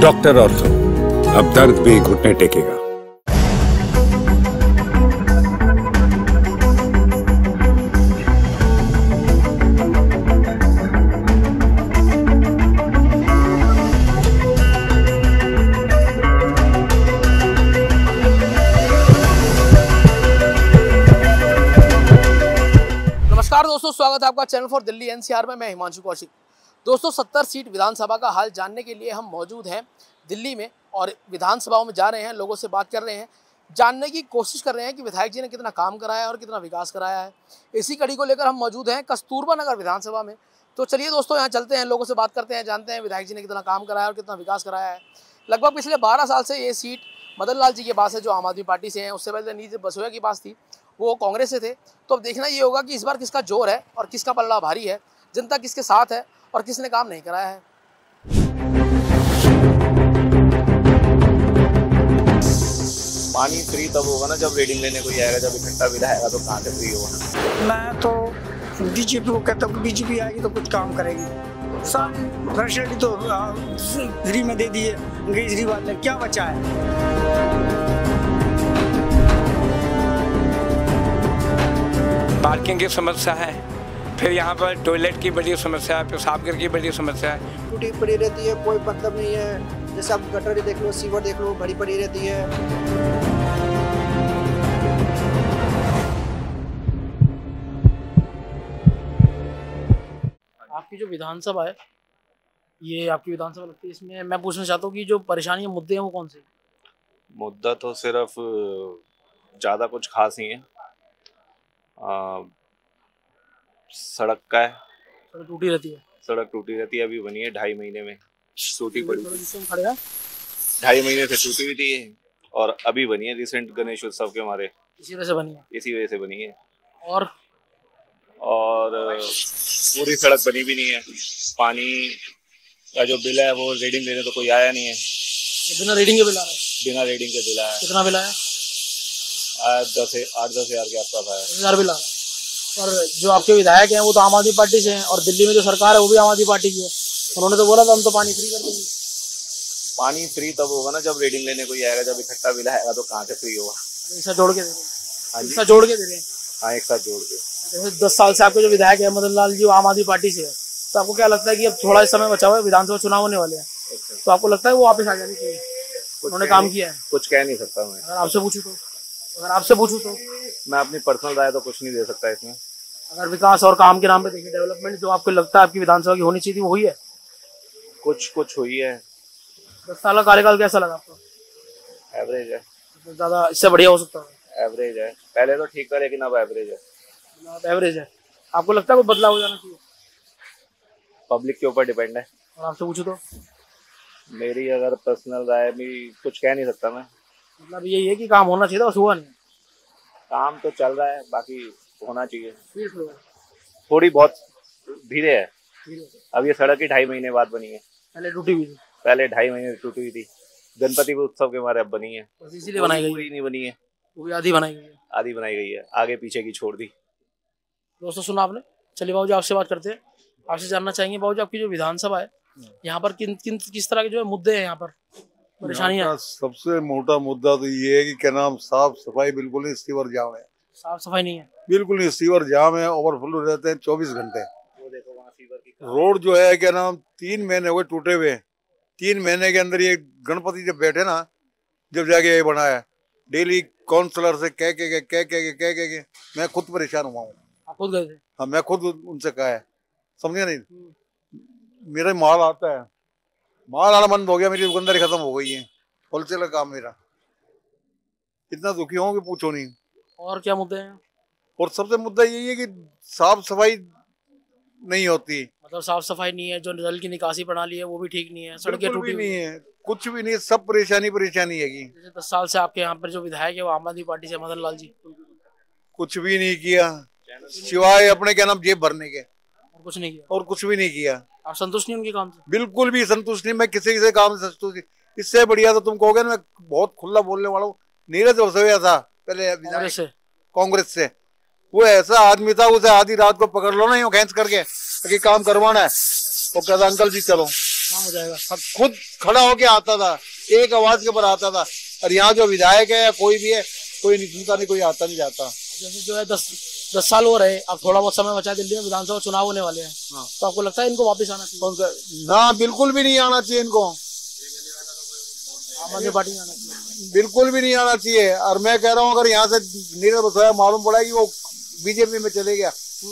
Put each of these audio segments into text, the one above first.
Doctor ortho, अब दर्द भी घुटने टेकेगा। नमस्कार दोस्तों, स्वागत है आपका चैनल फॉर दिल्ली एनसीआर में। मैं हिमांशु कौशिक। दोस्तों 70 सीट विधानसभा का हाल जानने के लिए हम मौजूद हैं दिल्ली में और विधानसभाओं में जा रहे हैं, लोगों से बात कर रहे हैं, जानने की कोशिश कर रहे हैं कि विधायक जी ने कितना काम कराया और कितना विकास कराया है। इसी कड़ी को लेकर हम मौजूद हैं कस्तूरबा नगर विधानसभा में। तो चलिए दोस्तों, यहाँ चलते हैं, लोगों से बात करते हैं, जानते हैं विधायक जी ने कितना काम कराया और कितना विकास कराया है। लगभग पिछले 12 साल से ये सीट मदन लाल जी के पास है, जो आम आदमी पार्टी से हैं। उससे पहले नीतीश बसोया के पास थी, वो कांग्रेस से थे। तो अब देखना ये होगा कि इस बार किसका जोर है और किसका पल्ला भारी है, जनता किसके साथ है और किसने काम नहीं कराया है। पानी फ्री तब होगा ना जब रीडिंग लेने कोई आएगा, जब इकट्ठा बिल आएगा तो कहाँ से फ्री होगा। मैं तो बीजेपी को कहता हूँ, बीजेपी आएगी तो कुछ काम करेगी। सारी फैसिलिटी तो फ्री में दे दी है केजरीवाल ने, क्या बचा है। पार्किंग की समस्या है, फिर यहाँ पर टॉयलेट की बड़ी समस्या है, पेशाब घर की बड़ी समस्या है। टूटी पड़ी रहती है, कोई मतलब नहीं है। जैसे आप गटर देख लो, सीवर देख लो, भरी पड़ी रहती है। आपकी जो विधानसभा है, ये आपकी विधानसभा लगती है, इसमें मैं पूछना चाहता हूँ कि जो परेशानी मुद्दे हैं वो कौन से? मुद्दा तो सिर्फ ज़्यादा कुछ खास नहीं है। सड़क का है। सड़क टूटी रहती है। सड़क टूटी रहती है, अभी बनी है 2.5 महीने में टूटी पड़ी। खड़े हैं 2.5 महीने से टूटी हुई थी और अभी बनी है रिसेंट गणेश उत्सव के हमारे। इसी वजह से बनी है। इसी वजह से बनी है। और पूरी सड़क बनी भी नहीं है। पानी का जो बिल है वो रीडिंग देने तो कोई आया नहीं है। बिना रीडिंग के बिल आ रहा है। बिना रीडिंग के बिल आया। कितना बिल आया? 8-10 हज़ार के आसपास आया। 10,000 बिल आ रहा है। और जो आपके विधायक हैं वो तो आम आदमी पार्टी से हैं, और दिल्ली में जो सरकार है वो भी आम आदमी पार्टी की है। उन्होंने तो बोला था हम तो पानी फ्री कर देंगे। पानी फ्री तब होगा ना जब रीडिंग लेने कोई आएगा, जब इकट्ठा बिल आएगा तो कहाँ से फ्री होगा। एक साथ जोड़ के दे रहे हैं। हाँ जी, एक साथ जोड़ के दे रहे हैं। हाँ, एक साथ जोड़ के। जैसे 10 साल से आपके जो विधायक है मदन लाल जी, वो आम आदमी पार्टी से है, तो आपको क्या लगता है कि अब थोड़ा समय बचा हुआ है, विधानसभा चुनाव होने वाले हैं, तो आपको लगता है वो वापस आ जानी चाहिए? उन्होंने काम किया है। कुछ कह नहीं सकता मैं। अगर आपसे पूछूं तो मैं अपनी पर्सनल राय तो कुछ नहीं दे सकता इसमें। अगर विकास और काम के नाम पे देखें, डेवलपमेंट जो आपको लगता है आपकी विधानसभा की होनी चाहिए थी वो हुई है? कुछ हुई है। 10 साल का कार्यकाल कैसा लगा आपको? एवरेज है। ज्यादा इससे बढ़िया हो सकता है? एवरेज है। पहले तो ठीक था लेकिन अब एवरेज है। एवरेज है। आपको लगता है कोई बदलाव हो जाना चाहिए? पब्लिक के ऊपर डिपेंड है। और आपसे पूछूं तो? मेरी अगर पर्सनल राय भी कुछ कह नहीं सकता मैं। मतलब यही है कि काम होना चाहिए था, बस हुआ नहीं। काम तो चल रहा है, बाकी होना चाहिए। थोड़ी बहुत धीरे है। अब ये सड़क ही 2.5 महीने बाद बनी है। पहले टूटी हुई थी। पहले 2.5 महीने टूटी हुई थी। गणपति उत्सव के हमारे अब बनी है। बस इसीलिए बनाई गई। पूरी नहीं बनी है, वो भी आधी बनाई गई है। आधी बनाई गई है, आगे पीछे की छोड़ दी। दोस्तों सुना आपने। चलिए बाबू जी, आपसे बात करते हैं। आपसे जानना चाहेंगे बाबू जी, आपकी जो विधानसभा है यहाँ पर किस तरह के जो है मुद्दे हैं, यहाँ पर परेशानियां? सबसे मोटा मुद्दा तो ये है कि क्या नाम, साफ सफाई बिल्कुल नहीं। सीवर जाम है, साफ सफाई नहीं है, बिल्कुल नहीं। सीवर जाम है, ओवरफ्लो रहते हैं 24 घंटे। रोड जो है क्या नाम 3 महीने हो गए टूटे हुए। 3 महीने के अंदर ये गणपति जब बैठे ना, जब जाके ये बना है, डेली काउंसलर से कह मैं खुद परेशान हुआ हूँ। आप खुद गए थे? हाँ, मैं खुद उनसे कहा है, समझे नहीं। मेरा माल आता है, माल आना बंद हो गया, मेरी दुकानदारी खत्म हो गई है, होलसेलर काम मेरा। इतना दुखी हूँ कि पूछो नहीं। और क्या मुद्दे हैं? और सबसे मुद्दा यही है कि साफ सफाई नहीं होती। मतलब साफ सफाई नहीं है, जो जल की निकासी प्रणाली है वो भी ठीक नहीं है, सड़कें टूटी नहीं है, कुछ भी नहीं, सब परेशानी है। जैसे 10 साल से आपके यहाँ पर जो विधायक है वो आम आदमी पार्टी से मदन लाल जी, कुछ भी नहीं किया सिवाय अपने क्या नाम जेब भरने के, और कुछ नहीं किया। और कुछ भी नहीं किया। आप संतुष्ट नहीं उनके काम से? बिल्कुल भी संतुष्ट नहीं, मैं किसी से काम से संतुष्ट नहीं। इससे बढ़िया तो तुम कहोगे ना, मैं बहुत खुला बोलने वाला हूँ। नीरज वसोया था पहले कांग्रेस से, वो ऐसा आदमी था, उसे आधी रात को पकड़ लो ना यूं खींच करके कि काम करवाना है, वो कहता अंकल जी चलो, काम हो जाएगा। खुद खड़ा होके आता था, एक आवाज के ऊपर आता था। और यहाँ जो विधायक है या कोई भी है, कोई नहीं सुनता, नहीं कोई आता नहीं जाता। जैसे जो है 10 साल हो रहे, अब थोड़ा बहुत समय बचा है, दिल्ली में विधानसभा चुनाव होने वाले हैं। हाँ। तो आपको लगता है इनको वापस आना चाहिए? कौन सा? ना, बिल्कुल भी नहीं आना चाहिए इनको, आम आदमी पार्टी में आना चाहिए। बिल्कुल भी नहीं आना चाहिए। और मैं कह रहा हूँ अगर यहाँ से नीरज बसोया मालूम पड़ा कि वो बीजेपी में चले गया,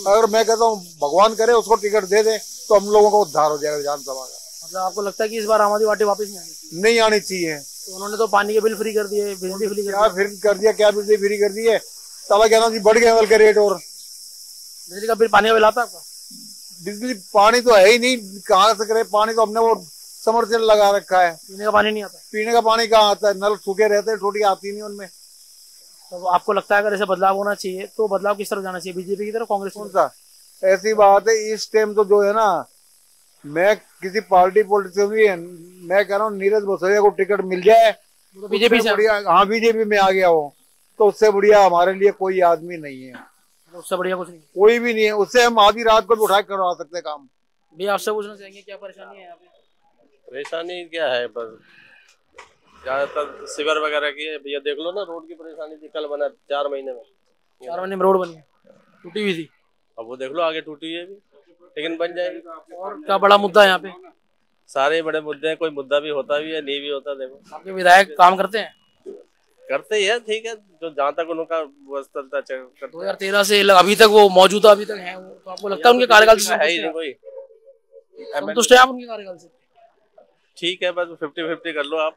अगर मैं कहता हूँ भगवान करे उसको टिकट दे दे तो हम लोगों को उद्धार हो जाएगा विधानसभा का। मतलब आपको लगता है कि इस बार आम आदमी पार्टी वापस नहीं आनी चाहिए? नहीं आनी चाहिए। तो उन्होंने तो पानी के बिल फ्री कर दिए, बिजली फ्री कर क्या फिर कर दिया, क्या बिजली फ्री कर दी है, तला कहना जी बढ़ गए के रेट। और बिजली का बिल, पानी का बिल आता है आपका? बिजली पानी तो है ही नहीं, कहाँ से करे पानी? तो हमने वो समरसेबल लगा रखा है, पीने का पानी नहीं आता। पीने का पानी कहाँ आता है? नल सूखे रहते हैं, टोटी आती नहीं उनमें। तो आपको लगता है अगर ऐसा बदलाव होना चाहिए तो बदलाव किस तरफ जाना चाहिए, बीजेपी की तरफ, कांग्रेस की कौन तरफ? सा? ऐसी बात है इस टाइम तो जो है ना, मैं किसी पार्टी पॉलिटिक्स भी है, मैं कह रहा हूँ नीरज बसोया को टिकट मिल जाए तो बीजेपी से, बढ़िया। हाँ, बीजेपी में आ गया हो तो उससे बढ़िया हमारे लिए कोई आदमी नहीं है, उससे बढ़िया कुछ नहीं। कोई भी नहीं है। उससे हम आधी रात को भी उठा के करवा सकते काम। भैया आपसे पूछना चाहेंगे क्या परेशानी है यहाँ पे? परेशानी क्या है, बस ज्यादातर सीवर वगैरह की है भैया। देख लो ना, रोड की परेशानी थी, कल बना 4 महीने में। 4 महीने में रोड बनी है, टूटी हुई थी। अब वो देख लो आगे टूटी है भी, लेकिन बन जाएगी। और क्या बड़ा मुद्दा है यहाँ पे? सारे बड़े मुद्दे हैं, कोई मुद्दा भी होता भी है, नहीं भी होता। देखो आपके विधायक काम करते हैं? करते ही है, ठीक है, जो जहाँ तक उनका व्यवस्था 2013 से अभी तक वो मौजूदा अभी तक है वो, तो आपको लगता है उनके कार्यकाल से है ही नहीं कोई। संतुष्ट है आप उनके कार्यकाल से? ठीक है, बस 50-50 कर लो आप।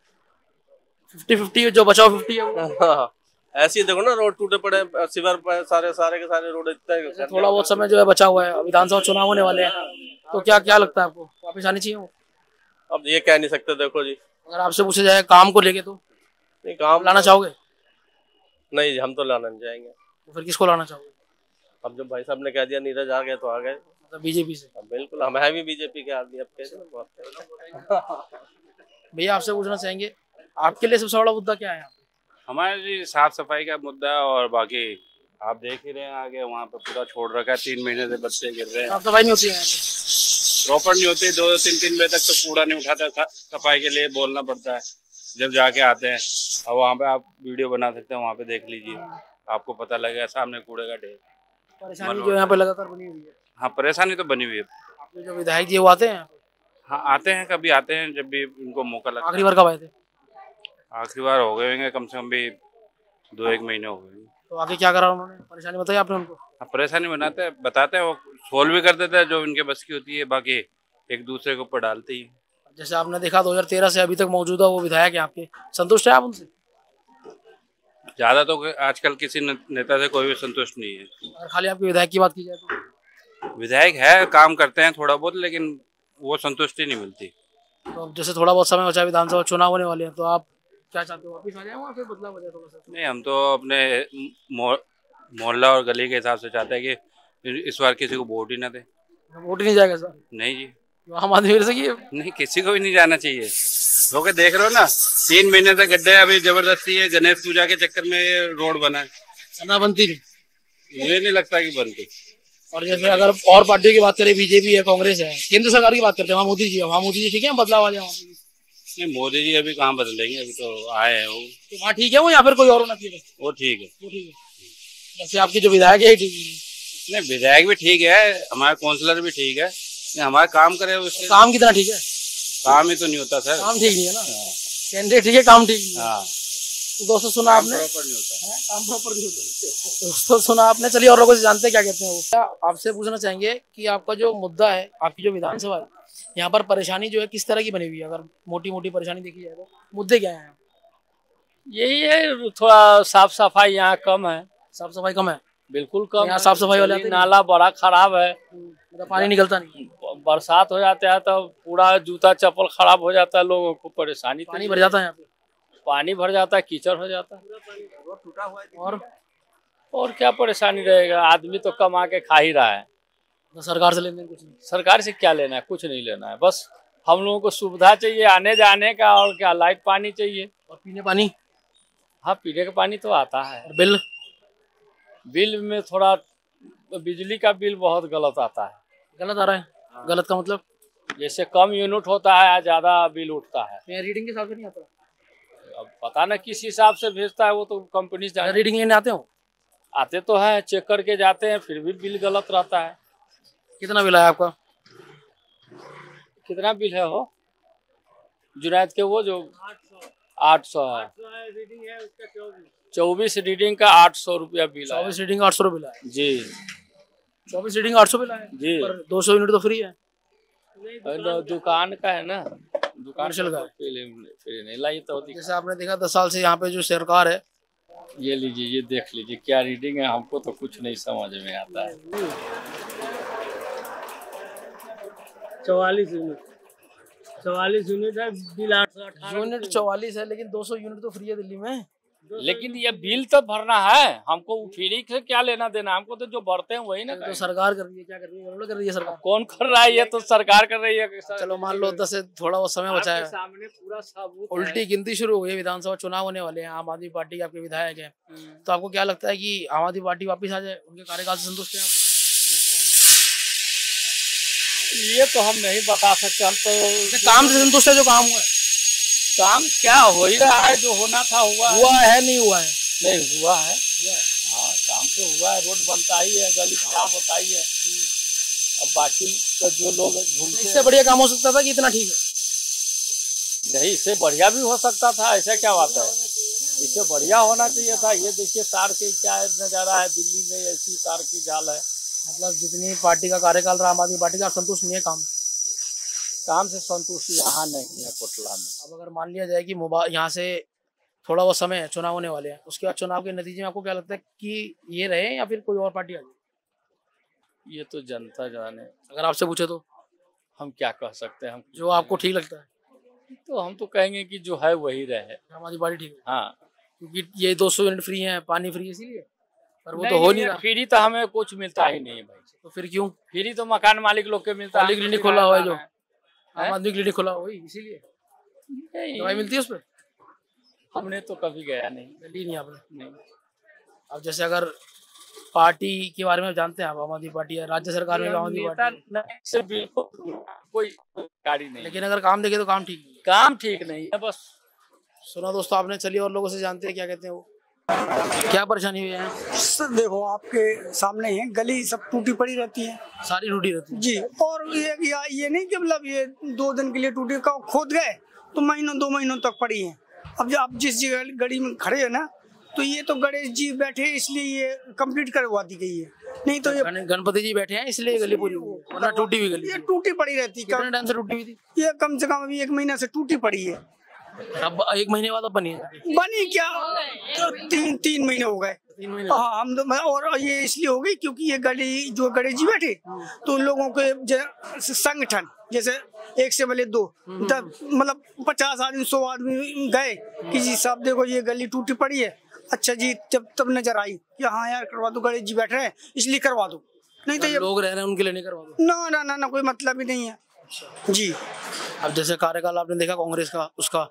50-50 जो बचाओ 50 है वो। ऐसे ही देखो ना, रोड टूटे पड़े, सीवर पर सारे के सारे रोड इतने। थोड़ा बहुत समय जो है बचा हुआ है, विधानसभा चुनाव होने वाले हैं, तो क्या लगता है आपको वापस आनी चाहिए वो? अब ये कह नहीं सकते, देखो जी। अगर आपसे पूछा जाए काम को लेके तो नहीं, काम लाना चाहोगे? नहीं, हम तो लाना नहीं चाहेंगे। तो फिर किसको लाना चाहोगे? अब जब भाई साहब ने कह दिया नीरज आ गए तो आ गए। मतलब बीजेपी से? बिल्कुल, हम है भी बीजेपी के आदमी। अब कैसे? भैया आपसे पूछना चाहेंगे आपके लिए सबसे बड़ा मुद्दा क्या है? हमारे जी साफ सफाई का मुद्दा है, और बाकी आप देख ही रहे हैं आगे वहाँ पे पूरा छोड़ रखा है, 3 महीने से बच्चे गिर रहे हैं। साफ सफाई नहीं होती है? प्रॉपर नहीं होती, 2-3 बजे तक तो कूड़ा नहीं उठाता, सफाई के लिए बोलना पड़ता है जब जाके आते हैं। और वहाँ पे आप वीडियो बना सकते हैं, वहाँ पे देख लीजिए, आपको पता लगेगा, सामने कूड़े का ढेर। परेशानी जो यहाँ पे लगातार बनी हुई है। हाँ, परेशानी तो बनी हुई है। आपके जो विधायक जी वो आते हैं? हाँ, आते हैं, कभी आते हैं जब भी उनको मौका लगता है। आखिरी बार कब आए थे? आखिरी बार हो गए होंगे कम से कम भी 2-1 महीने हो गए। तो आगे क्या करा उन्होंने, परेशानी बताई आपने उनको? परेशानी बताते हैं, वो सोल्व भी कर देते हैं जो उनके बस की होती है, बाकी एक दूसरे के ऊपर डालते ही। जैसे आपने देखा 2013 से अभी तक मौजूदा वो विधायक है आपके, संतुष्ट है आप उनसे? ज्यादा तो आजकल किसी नेता से कोई भी संतुष्ट नहीं है। और खाली आपके विधायक की बात की जाए तो? विधायक है, काम करते हैं थोड़ा बहुत, लेकिन वो संतुष्टि नहीं मिलती। तो अब जैसे थोड़ा बहुत समय बचा, विधानसभा चुनाव होने वाले हैं, तो आप क्या चाहते हो, वापिस आ जाए वहाँ, फिर बदलाव हो जाए थोड़ा सा? नहीं, हम तो अपने मोहल्ला और गली के हिसाब से चाहते हैं कि इस बार किसी को वोट ही ना दे। वोट ही नहीं जाएगा सर? नहीं जी, आम आदमी फिर से की? नहीं, किसी को भी नहीं जाना चाहिए। लोग देख रहे हो ना, 3 महीने से गड्ढे, अभी जबरदस्ती है गणेश पूजा के चक्कर में ये रोड बना है। ना बनती नहीं? मुझे नहीं लगता कि बनती। और जैसे अगर और पार्टियों की बात करें, बीजेपी है, कांग्रेस है, केंद्र सरकार की बात करते हैं, वहाँ मोदी जी है, वहाँ मोदी जी ठीक है, बदलाव आ जाए वहाँ? नहीं, मोदी जी अभी कहाँ बदलेंगे, अभी तो आए हैं वो। तो वहाँ ठीक है वो, या फिर कोई और होना चाहिए? वो ठीक है। वो ठीक है। जैसे आपके जो विधायक है ठीक है? नहीं, विधायक भी ठीक है, हमारे काउंसलर भी ठीक है, हमारा काम करे उससे। काम कितना ठीक है? काम ही तो नहीं होता सर। काम ठीक नहीं है ना, कैंडिडेट ठीक है, काम ठीक नहीं है। हाँ, तो दोस्तों सुना आपने, प्रॉपर नहीं होता है। काम प्रॉपर नहीं होता। दोस्तों सुना आपने, चलिए और लोगों से जानते हैं क्या कहते हैं वो। क्या आपसे पूछना चाहेंगे कि आपका जो मुद्दा है, आपकी जो विधानसभा है, यहाँ पर परेशानी जो है किस तरह की बनी हुई है? अगर मोटी मोटी परेशानी देखी जाए तो मुद्दे क्या है? यही है, थोड़ा साफ सफाई यहाँ कम है। साफ सफाई कम है? बिल्कुल कम। यहाँ साफ सफाई वाले आते नहीं? नाला बड़ा खराब है, मतलब पानी निकलता नहीं? बरसात हो जाता है तो पूरा जूता चप्पल खराब हो जाता है, लोगों को परेशानी। पानी भर जाता है यहाँ पे? पानी भर जाता है, कीचड़ हो जाता है। और क्या परेशानी रहेगा, आदमी तो कमा के खा ही रहा है। तो सरकार से लेने देन कुछ नहीं? सरकार से क्या लेना है, कुछ नहीं लेना है, बस हम लोगों को सुविधा चाहिए आने जाने का, और क्या लाइट पानी चाहिए। और पीने पानी? हाँ, पीने का पानी तो आता है। और बिल? बिल में थोड़ा बिजली का बिल बहुत गलत आता है। गलत आ रहा है? गलत का मतलब? जैसे कम यूनिट होता है ज्यादा बिल उठता है। रीडिंग के हिसाब से नहीं आता? अब पता ना किस हिसाब से भेजता है वो तो कंपनी से। रीडिंग लेने आते हो? आते तो है, चेक करके जाते हैं, फिर भी बिल गलत रहता है। कितना बिल आया आपका? कितना बिल है हो जुनैद के? वो जो 800 है। 24 रीडिंग का 800 रुपया बिल है। 24 रीडिंग का 800 रुपया बिल है जी। 24 रीडिंग 800 बिल है जी। पर 200 यूनिट तो फ्री है। दुकान का है ना, दुकान कमर्शियल का फिर नहीं लाई तो। जैसे आपने देखा 10 साल से यहाँ पे जो सरकार है, ये लीजिए, ये देख लीजिए क्या रीडिंग है, हमको तो कुछ नहीं समझ में आता है। 44 यूनिट, 44 यूनिट है बिल। 818 यूनिट 44 है लेकिन 200 यूनिट तो फ्री है दिल्ली में। लेकिन ये बिल तो भरना है हमको, फ्री से क्या लेना देना, हमको तो जो भरते हैं वही ना। तो सरकार कर रही है, क्या कर रही है? गवर्नमेंट कर रही है सरकार। कौन कर रहा है? ये तो सरकार कर रही है। चलो मान लो 10 से थोड़ा वो समय बचा है, सामने पूरा सबूत उल्टी गिनती शुरू हो गई, विधानसभा चुनाव होने वाले हैं, आम आदमी पार्टी के आपके विधायक हैं, तो आपको क्या लगता है कि आम आदमी पार्टी वापिस आ जाए? उनके कार्यकाल से संतुष्ट हैं आप? ये तो हम नहीं बता सकते। हम तो काम से संतुष्ट है, जो काम हुआ है। काम क्या हो ही रहा है, जो होना था हुआ है, नहीं हुआ है? नहीं हुआ है। हाँ काम तो हुआ है, रोड बनता ही है, गली खराब होता ही है। अब बाकी तो जो लोग घूमते, इससे बढ़िया काम हो सकता था कि इतना ठीक है? नहीं, इससे बढ़िया भी हो सकता था, ऐसा क्या बात है? इससे बढ़िया होना चाहिए था। ये देखिए तार के क्या नजारा है दिल्ली में, ऐसी तार की जाल है। मतलब जितनी पार्टी का कार्यकाल रहा आम आदमी पार्टी का, संतुष्ट नहीं है काम से संतुष्ट यहाँ नहीं है कोटला में। अब अगर मान लिया जाए कि यहाँ से थोड़ा वो समय चुनाव होने वाले हैं, उसके बाद चुनाव के नतीजे में आपको क्या लगता है कि ये रहे या फिर कोई और पार्टी आ जाए? ये तो जनता जाने। अगर आपसे पूछे तो हम क्या कह सकते हैं? हम जो आपको ठीक लगता है तो हम तो कहेंगे कि जो है वही रहे। हमारी पार्टी ठीक है। हाँ, क्योंकि ये 200 यूनिट फ्री है, पानी फ्री है, इसीलिए। पर वो तो हो नहीं रहा। फ्री तो हमें कुछ मिलता ही नहीं है भाई। तो फिर क्यों? फ्री तो मकान मालिक लोग के मिलता है। क्लिनिक खोला हुआ है, जो आम आदमी क्लिनिक खोला हुआ है, इसीलिए दवाई मिलती है उस पर। हमने तो कभी गया नहीं। गली नहीं आपने? नहीं। अब जैसे अगर पार्टी के बारे में जानते हैं आप, आम आदमी पार्टी है, राज्य सरकार में आम आदमी पार्टी कोई गाड़ी नहीं। लेकिन अगर काम देखे तो काम ठीक नहीं। काम ठीक नहीं है बस। सुना दोस्तों आपने, चलिए और लोगों से जानते हैं क्या कहते हैं वो, क्या परेशानी हुई है? सर देखो आपके सामने ही है, गली सब टूटी पड़ी रहती है, सारी टूटी रहती है जी। और ये नहीं कि मतलब ये 2 दिन के लिए टूटी, का खोद गए तो महीनों 2 महीनों तक पड़ी है। अब जब आप जिस जगह गली में खड़े हैं ना, तो ये तो गणेश जी बैठे इसलिए ये कंप्लीट करवा दी गई है, नहीं तो ये गणपति जी बैठे हैं इसलिए गली पूरी वरना टूटी हुई गली। ये टूटी पड़ी रहती है। कितने टाइम से टूटी हुई थी? ये कम से कम अभी 1 महीना से टूटी पड़ी है। अब 1 महीने बाद अब बनी क्या तो 3 महीने हो गए। 3 महीने? हाँ हम तो, और ये इसलिए हो गई क्योंकि ये गली जो गणेश जी बैठे तो उन लोगों के संगठन जैसे 1 से भले 2 मतलब 50 आदमी 100 आदमी गए कि जी साहब देखो ये गली टूटी पड़ी है। अच्छा जी, जब तब नजर आई कि हाँ यार करवा दो, गणेश जी बैठ रहे हैं इसलिए करवा दो, नहीं तो ये लोग रह रहे हैं उनके लिए नहीं करवा दो। ना कोई मतलब ही नहीं है जी। अब जैसे कार्यकाल आपने देखा कांग्रेस का, उसका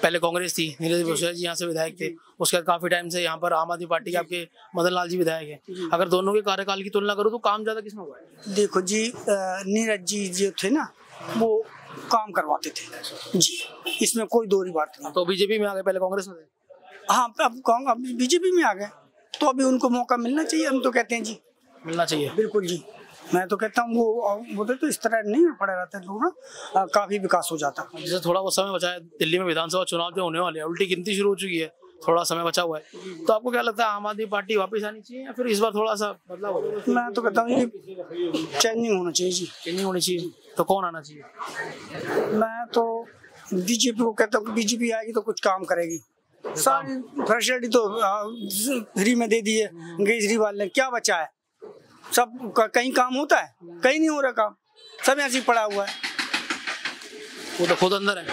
पहले कांग्रेस थी, नीरज भूषण जी यहाँ से विधायक थे, उसके बाद काफी टाइम से यहाँ पर आम आदमी पार्टी के आपके मदन लाल जी विधायक है। अगर दोनों के कार्यकाल की तुलना करूँ तो काम ज्यादा किसमें हुआ है? देखो जी, नीरज जी जो थे ना वो काम करवाते थे जी, इसमें कोई दोहरी बात नहीं। तो बीजेपी में आ गए, पहले कांग्रेस में थे। हाँ अब बीजेपी में आ गए तो अभी उनको मौका मिलना चाहिए, हम तो कहते हैं जी मिलना चाहिए। बिल्कुल जी, मैं तो कहता हूँ वो तो इस तरह नहीं पड़े रहते लोग ना, काफी विकास हो जाता। जैसे थोड़ा वो समय बचा है, दिल्ली में विधानसभा चुनाव जो होने वाले हैं, उल्टी गिनती शुरू हो चुकी है, थोड़ा समय बचा हुआ है, तो आपको क्या लगता है आम आदमी पार्टी वापस आनी चाहिए या फिर इस बार थोड़ा सा बदलाव होगा? मैं तो कहता हूँ चेंजिंग होना चाहिए जी। चेंजिंग होनी चाहिए, तो कौन आना चाहिए? मैं तो बीजेपी को कहता हूँ, बीजेपी आएगी तो कुछ काम करेगी। सारी फैसिलिटी तो फ्री में दे दी है केजरीवाल ने, क्या बचा है? सब कहीं काम होता है? कहीं नहीं हो रहा काम, सब ऐसे ही पड़ा हुआ है। वो तो खुद अंदर है,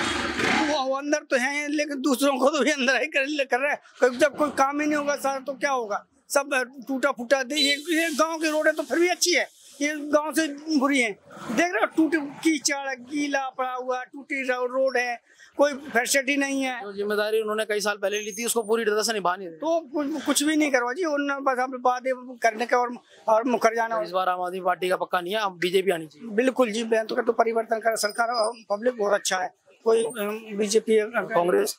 वो अंदर तो है लेकिन दूसरों को तो भी अंदर ही कर रहे हैं। जब कोई काम ही नहीं होगा सारा तो क्या होगा? सब टूटा फूटा। ये गांव की रोडें तो फिर भी अच्छी है, ये गांव से बुरी हैं। देख रहे हो टूटी कीचड़ गीला पड़ा हुआ, टूटी रोड है, कोई फैसिलिटी नहीं है। जो जिम्मेदारी उन्होंने कई साल पहले ली थी उसको पूरी तरह से निभा नहीं रहे। तो कुछ भी नहीं करवा जी, उन्होंने बस अपने वादे करने का और मुकर जाना। इस बार आम आदमी पार्टी का पक्का नहीं है, अब बीजेपी आनी चाहिए। बिल्कुल जी, मैं तो परिवर्तन कर सरकार पब्लिक बहुत अच्छा है। कोई बीजेपी कांग्रेस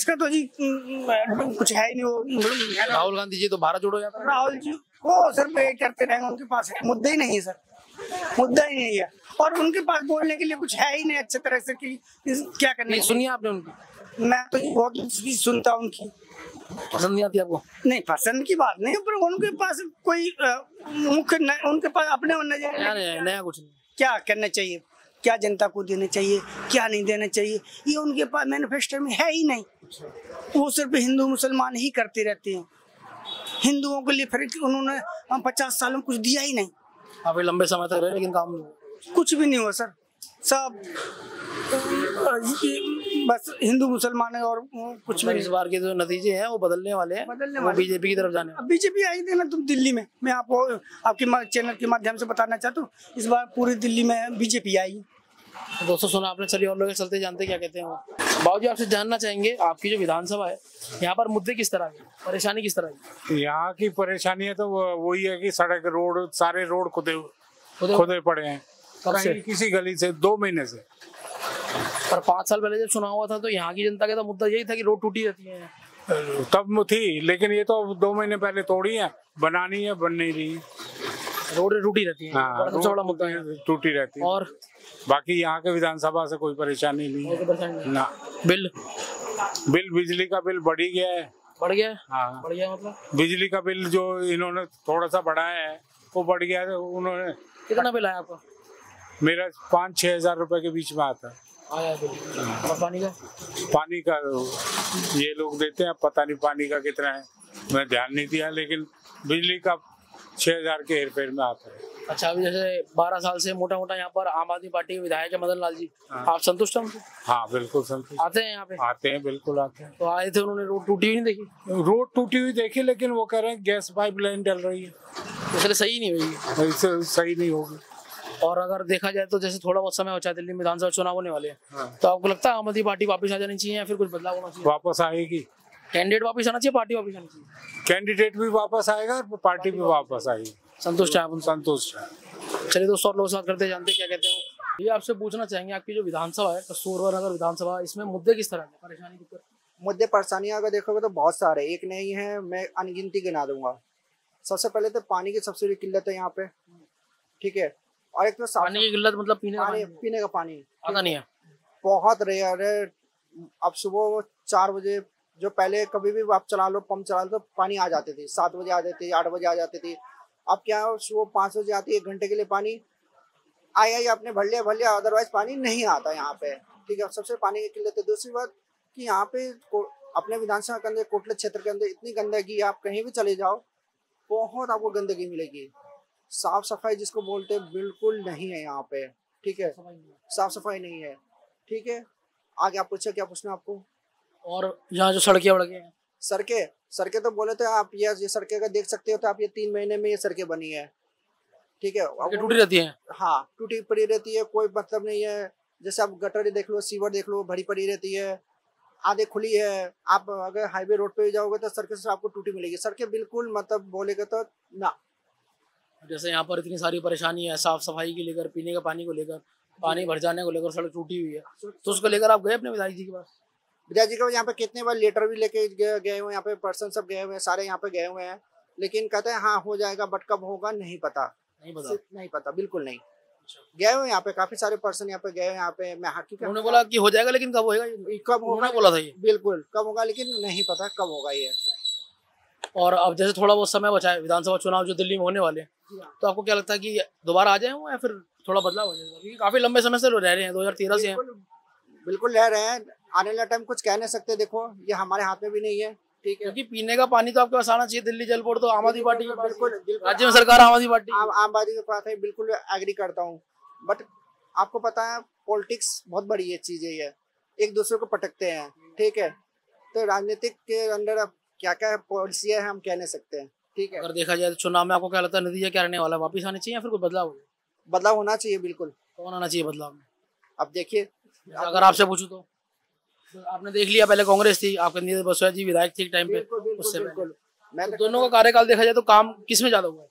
का तो जी कुछ है ही नहीं। वो राहुल गांधी जी तो भारत जोड़ो यात्रा, राहुल जी वो सिर्फ वेट करते रहेंगे, उनके पास मुद्दा ही नहीं है सर, मुद्दा ही नहीं है। और उनके पास बोलने के लिए कुछ है ही नहीं अच्छे तरह से कि क्या करना। सुनिए आपने उनकी? मैं तो बहुत सुनता हूँ उनकी। पसंद नहीं आती आपको? नहीं, पसंद की बात नहीं, पर उनके पास कोई मुख्य उनके पास अपने नया कुछ नहीं। क्या करना चाहिए, क्या जनता को देना चाहिए, क्या नहीं देना चाहिए, ये उनके पास मैनिफेस्टो में है ही नहीं। वो सिर्फ हिंदू मुसलमान ही करते रहते हैं। हिंदुओं के लिए फिर उन्होंने 50 सालों में कुछ दिया ही नहीं। अभी लंबे समय तक रहे लेकिन काम नहीं, कुछ भी नहीं हुआ सर। सब बस हिंदू मुसलमान है और कुछ भी। इस बार के जो नतीजे हैं वो बदलने वाले हैं, वो बीजेपी की तरफ जाने। बीजेपी आई थी ना तुम दिल्ली में, मैं आपको आपके चैनल के माध्यम से बताना चाहता हूँ, इस बार पूरी दिल्ली में बीजेपी आई। दोस्तों सुना आपने, चलिए और लोग चलते जानते क्या कहते हैं वो। बाबूजी आपसे जानना चाहेंगे, आपकी जो विधानसभा है यहाँ पर मुद्दे किस तरह के, परेशानी किस तरह की? यहाँ की परेशानी है तो वही है कि सड़क रोड सारे रोड खुदे पड़े हैं। किसी गली से 2 महीने से। पर 5 साल पहले जब चुनाव हुआ था तो यहाँ की जनता का तो मुद्दा यही था कि रोड टूटी रहती है। तब थी, लेकिन ये तो 2 महीने पहले तोड़ी है, बनानी है, बन नहीं रही। रोड टूटी रहती है। हाँ, सबसे बड़ा मुद्दा है टूटी रहती है। और बाकी यहाँ के विधानसभा से कोई परेशानी नहीं है ना। बिल बिजली का बिल बढ़ ही गया है। बढ़ गया है? हाँ, बढ़ गया मतलब बिजली का बिल जो इन्होंने थोड़ा सा बढ़ाया है वो बढ़ गया है। उन्होंने कितना बिल आया आपका? मेरा 5-6 हजार रुपए के बीच में आता है। आया बिल। और पानी का ये लोग देते हैं, पता नहीं पानी का कितना है, मैं ध्यान नहीं दिया, लेकिन बिजली का 6,000 के हेरफेर में आता है। अच्छा, अभी जैसे 12 साल से मोटा यहाँ पर आम आदमी पार्टी के विधायक है मदन लाल जी, आप संतुष्ट हैं? हाँ बिल्कुल संतुष्ट। आते हैं यहाँ पे? आते हैं, बिल्कुल आते हैं। तो आए थे, उन्होंने रोड टूटी हुई नहीं देखी? रोड टूटी हुई देखी, लेकिन वो कह रहे हैं गैस पाइपलाइन डल रही है, इसलिए सही नहीं हुई। सही नहीं होगी। और अगर देखा जाए तो जैसे थोड़ा बहुत समय हो, दिल्ली में विधानसभा चुनाव होने वाले हैं, तो आपको लगता है आम आदमी पार्टी वापस आ जानी चाहिए या फिर कुछ बदलाव होना चाहिए? वापस आएगी। कैंडिडेट वापस आना चाहिए, पार्टी वापस आनी चाहिए? कैंडिडेट भी वापस आएगा और पार्टी भी वापस आएगी। संतुष्ट है आप? संतुष्ट है। चलिए दोस्तों, और लोग बात करते जानते क्या कहते हो। ये आपसे पूछना चाहेंगे, आपकी जो विधानसभा है कस्तूरबा नगर विधानसभा, इसमें मुद्दे किस तरह के, परेशानी दिक्कत? मुद्दे परेशानियां अगर देखोगे तो बहुत सारे, एक नहीं है, मैं अनगिनती गिना दूंगा। सबसे पहले तो पानी की सबसे बड़ी किल्लत है यहाँ पे, ठीक है। और एक तो पानी की किल्लत मतलब पीने का पानी आता नहीं है, बहुत रेयर है। अब सुबह 4 बजे, जो पहले कभी भी आप चला लो, पंप चला लो तो पानी आ जाते थे, 7 बजे आ जाती थी, 8 बजे आ जाती थी। अब क्या है, सुबह 5 बजे आती है, 1 घंटे के लिए पानी आया आपने भर लिया, अदरवाइज पानी नहीं आता यहाँ पे, ठीक है। सबसे पानी की किल्लत है। दूसरी बात कि यहाँ पे अपने विधानसभा के अंदर, कोटला क्षेत्र के अंदर इतनी गंदगी, आप कहीं भी चले जाओ बहुत आपको गंदगी मिलेगी। साफ सफाई जिसको बोलते हैं बिल्कुल नहीं है यहाँ पे, ठीक है, साफ सफाई नहीं है, ठीक है। आगे आप पूछे, क्या पूछना आपको? और यहाँ जो सड़कें हैं, सड़कें तो बोले थे आप, ये सड़कें का देख सकते हो तो आप, ये 3 महीने में ये सड़कें बनी है, ठीक है। टूटी रहती है। हाँ, टूटी पड़ी रहती है, कोई मतलब नहीं है। जैसे आप गटर देख लो, सीवर देख लो, भरी पड़ी रहती है, आधे खुली है। आप अगर हाईवे रोड पे जाओगे तो सड़कें से आपको टूटी मिलेगी। सड़कें बिल्कुल मतलब बोलेगा तो ना। जैसे यहाँ पर इतनी सारी परेशानी है, साफ सफाई के लेकर, पीने का पानी को लेकर, पानी भर जाने को लेकर, सड़क टूटी हुई है, तो उसको लेकर आप गए अपने विधायक जी के पास? विधायक जी का यहाँ पे कितने बार लेटर भी लेके गए हुए, यहाँ पे पर्सन सब गए हुए हैं, सारे यहाँ पे गए हुए हैं, लेकिन कहते हैं हाँ हो जाएगा, बट कब होगा नहीं पता, नहीं पता, बिल्कुल नहीं। गए हुए यहाँ पे काफी सारे पर्सन यहाँ पे गए, यहाँ पे मैं हकीकत उन्होंने बोला कि हो जाएगा, लेकिन कब होगा, कब होगा बोला था ये, बिल्कुल कब होगा, लेकिन नहीं पता कब होगा ये। और अब जैसे थोड़ा बहुत समय बचा है, विधानसभा चुनाव जो दिल्ली में होने वाले हैं, तो आपको क्या लगता है कि दोबारा आ जाए वो या फिर थोड़ा बदलाव हो जाएगा? क्योंकि काफी लंबे समय से रह रहे हैं, 2013 से हैं। बिल्कुल रह रहे हैं, आने वाला टाइम कुछ कह नहीं सकते। देखो ये हमारे हाथ में भी नहीं है, ठीक है। क्योंकि पीने का पानी तो आपके पास आना चाहिए, दिल्ली जल बोर्ड तो आम आदमी पार्टी, बिल्कुल राज्य में सरकार आम आदमी पार्टी, आम आदमी के पास है, बिल्कुल एग्री करता हूँ। बट आपको पता है पॉलिटिक्स बहुत बड़ी ये चीज है, ये एक दूसरे को पटकते हैं, ठीक है। तो राजनीतिक के अंदर अब क्या क्या पॉलिसी है हम कह नहीं सकते हैं, ठीक है। अगर देखा जाए तो चुनाव में आपको क्या लगता है नतीजा क्या रहने वाला है? वापिस आने चाहिए या फिर कोई बदलाव हो? बदलाव होना चाहिए बिल्कुल। कौन आना चाहिए बदलाव में? अब देखिए, अगर आपसे पूछूं तो आपने देख लिया, पहले कांग्रेस थी, आपके नीरज बसोया जी विधायक थे एक टाइम पे, उससे पहले तो दोनों का कार्यकाल देखा जाए तो काम किसमें ज्यादा हुआ है?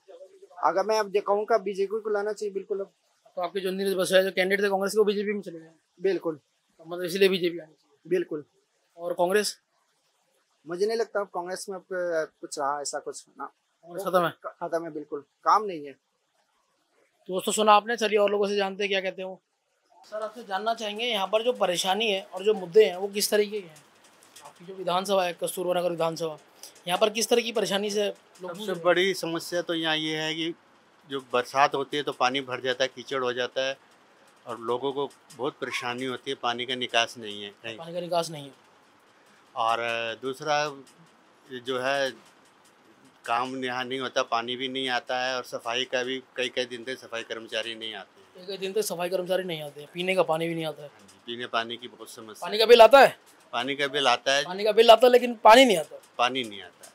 अगर मैं अब कहूँगा बीजेपी को लाना चाहिए बिल्कुल। अब तो आपके जो नीरज बसोया जो कैंडिडेट थे कांग्रेस के, वो बीजेपी में चले गए। बिल्कुल, तो मतलब इसलिए बीजेपी आनी चाहिए। बिल्कुल। और कांग्रेस? मुझे नहीं लगता कांग्रेस में कुछ रहा ऐसा कुछ ना, खत्म है, खत्म है, बिल्कुल काम नहीं है। दोस्तों सुना आपने, चलिए और लोगों से जानते हैं क्या कहते हैं वो। सर आपसे जानना चाहेंगे यहाँ पर जो परेशानी है और जो मुद्दे हैं वो किस तरीके के हैं? आपकी जो विधानसभा है कस्तूरबा नगर विधानसभा, यहाँ पर किस तरह की परेशानी से लोग? सबसे बड़ी समस्या तो यहाँ ये है कि जो बरसात होती है तो पानी भर जाता है, कीचड़ हो जाता है और लोगों को बहुत परेशानी होती है। पानी का निकास नहीं है कहीं, पानी का निकास नहीं है। और दूसरा जो है काम यहाँ नहीं होता, पानी भी नहीं आता है और सफाई का भी कई कई दिन तक सफाई कर्मचारी नहीं आते हैं। कई दिन तक सफाई कर्मचारी नहीं आते हैं, पीने का पानी भी नहीं आता है। पीने पानी की बहुत समस्या। पानी का बिल आता है? पानी का बिल आता है, पानी का बिल आता है लेकिन पानी नहीं आता। पानी नहीं आता है,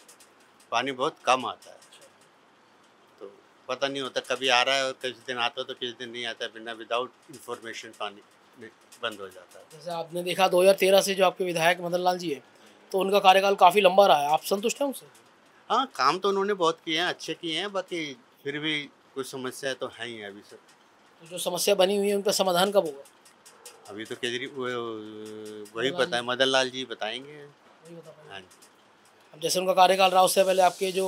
पानी बहुत कम आता है। तो पता नहीं होता, कभी आ रहा है और किसी दिन आता है तो किसी दिन नहीं आता है। बिना विदाउट इंफॉर्मेशन पानी बंद हो जाता है। जैसे आपने देखा 2013 से जो आपके विधायक मदन लाल जी है, तो उनका कार्यकाल काफ़ी लंबा रहा है, आप संतुष्ट हैं उनसे? हाँ, काम तो उन्होंने बहुत किए हैं, अच्छे किए हैं, बाकी फिर भी कुछ समस्या तो है ही अभी सब। तो जो समस्या बनी हुई है उनका समाधान कब होगा? अभी तो वही पता है, मदन लाल जी बताएंगे। हाँ जी। अब जैसे उनका कार्यकाल रहा, उससे पहले आपके जो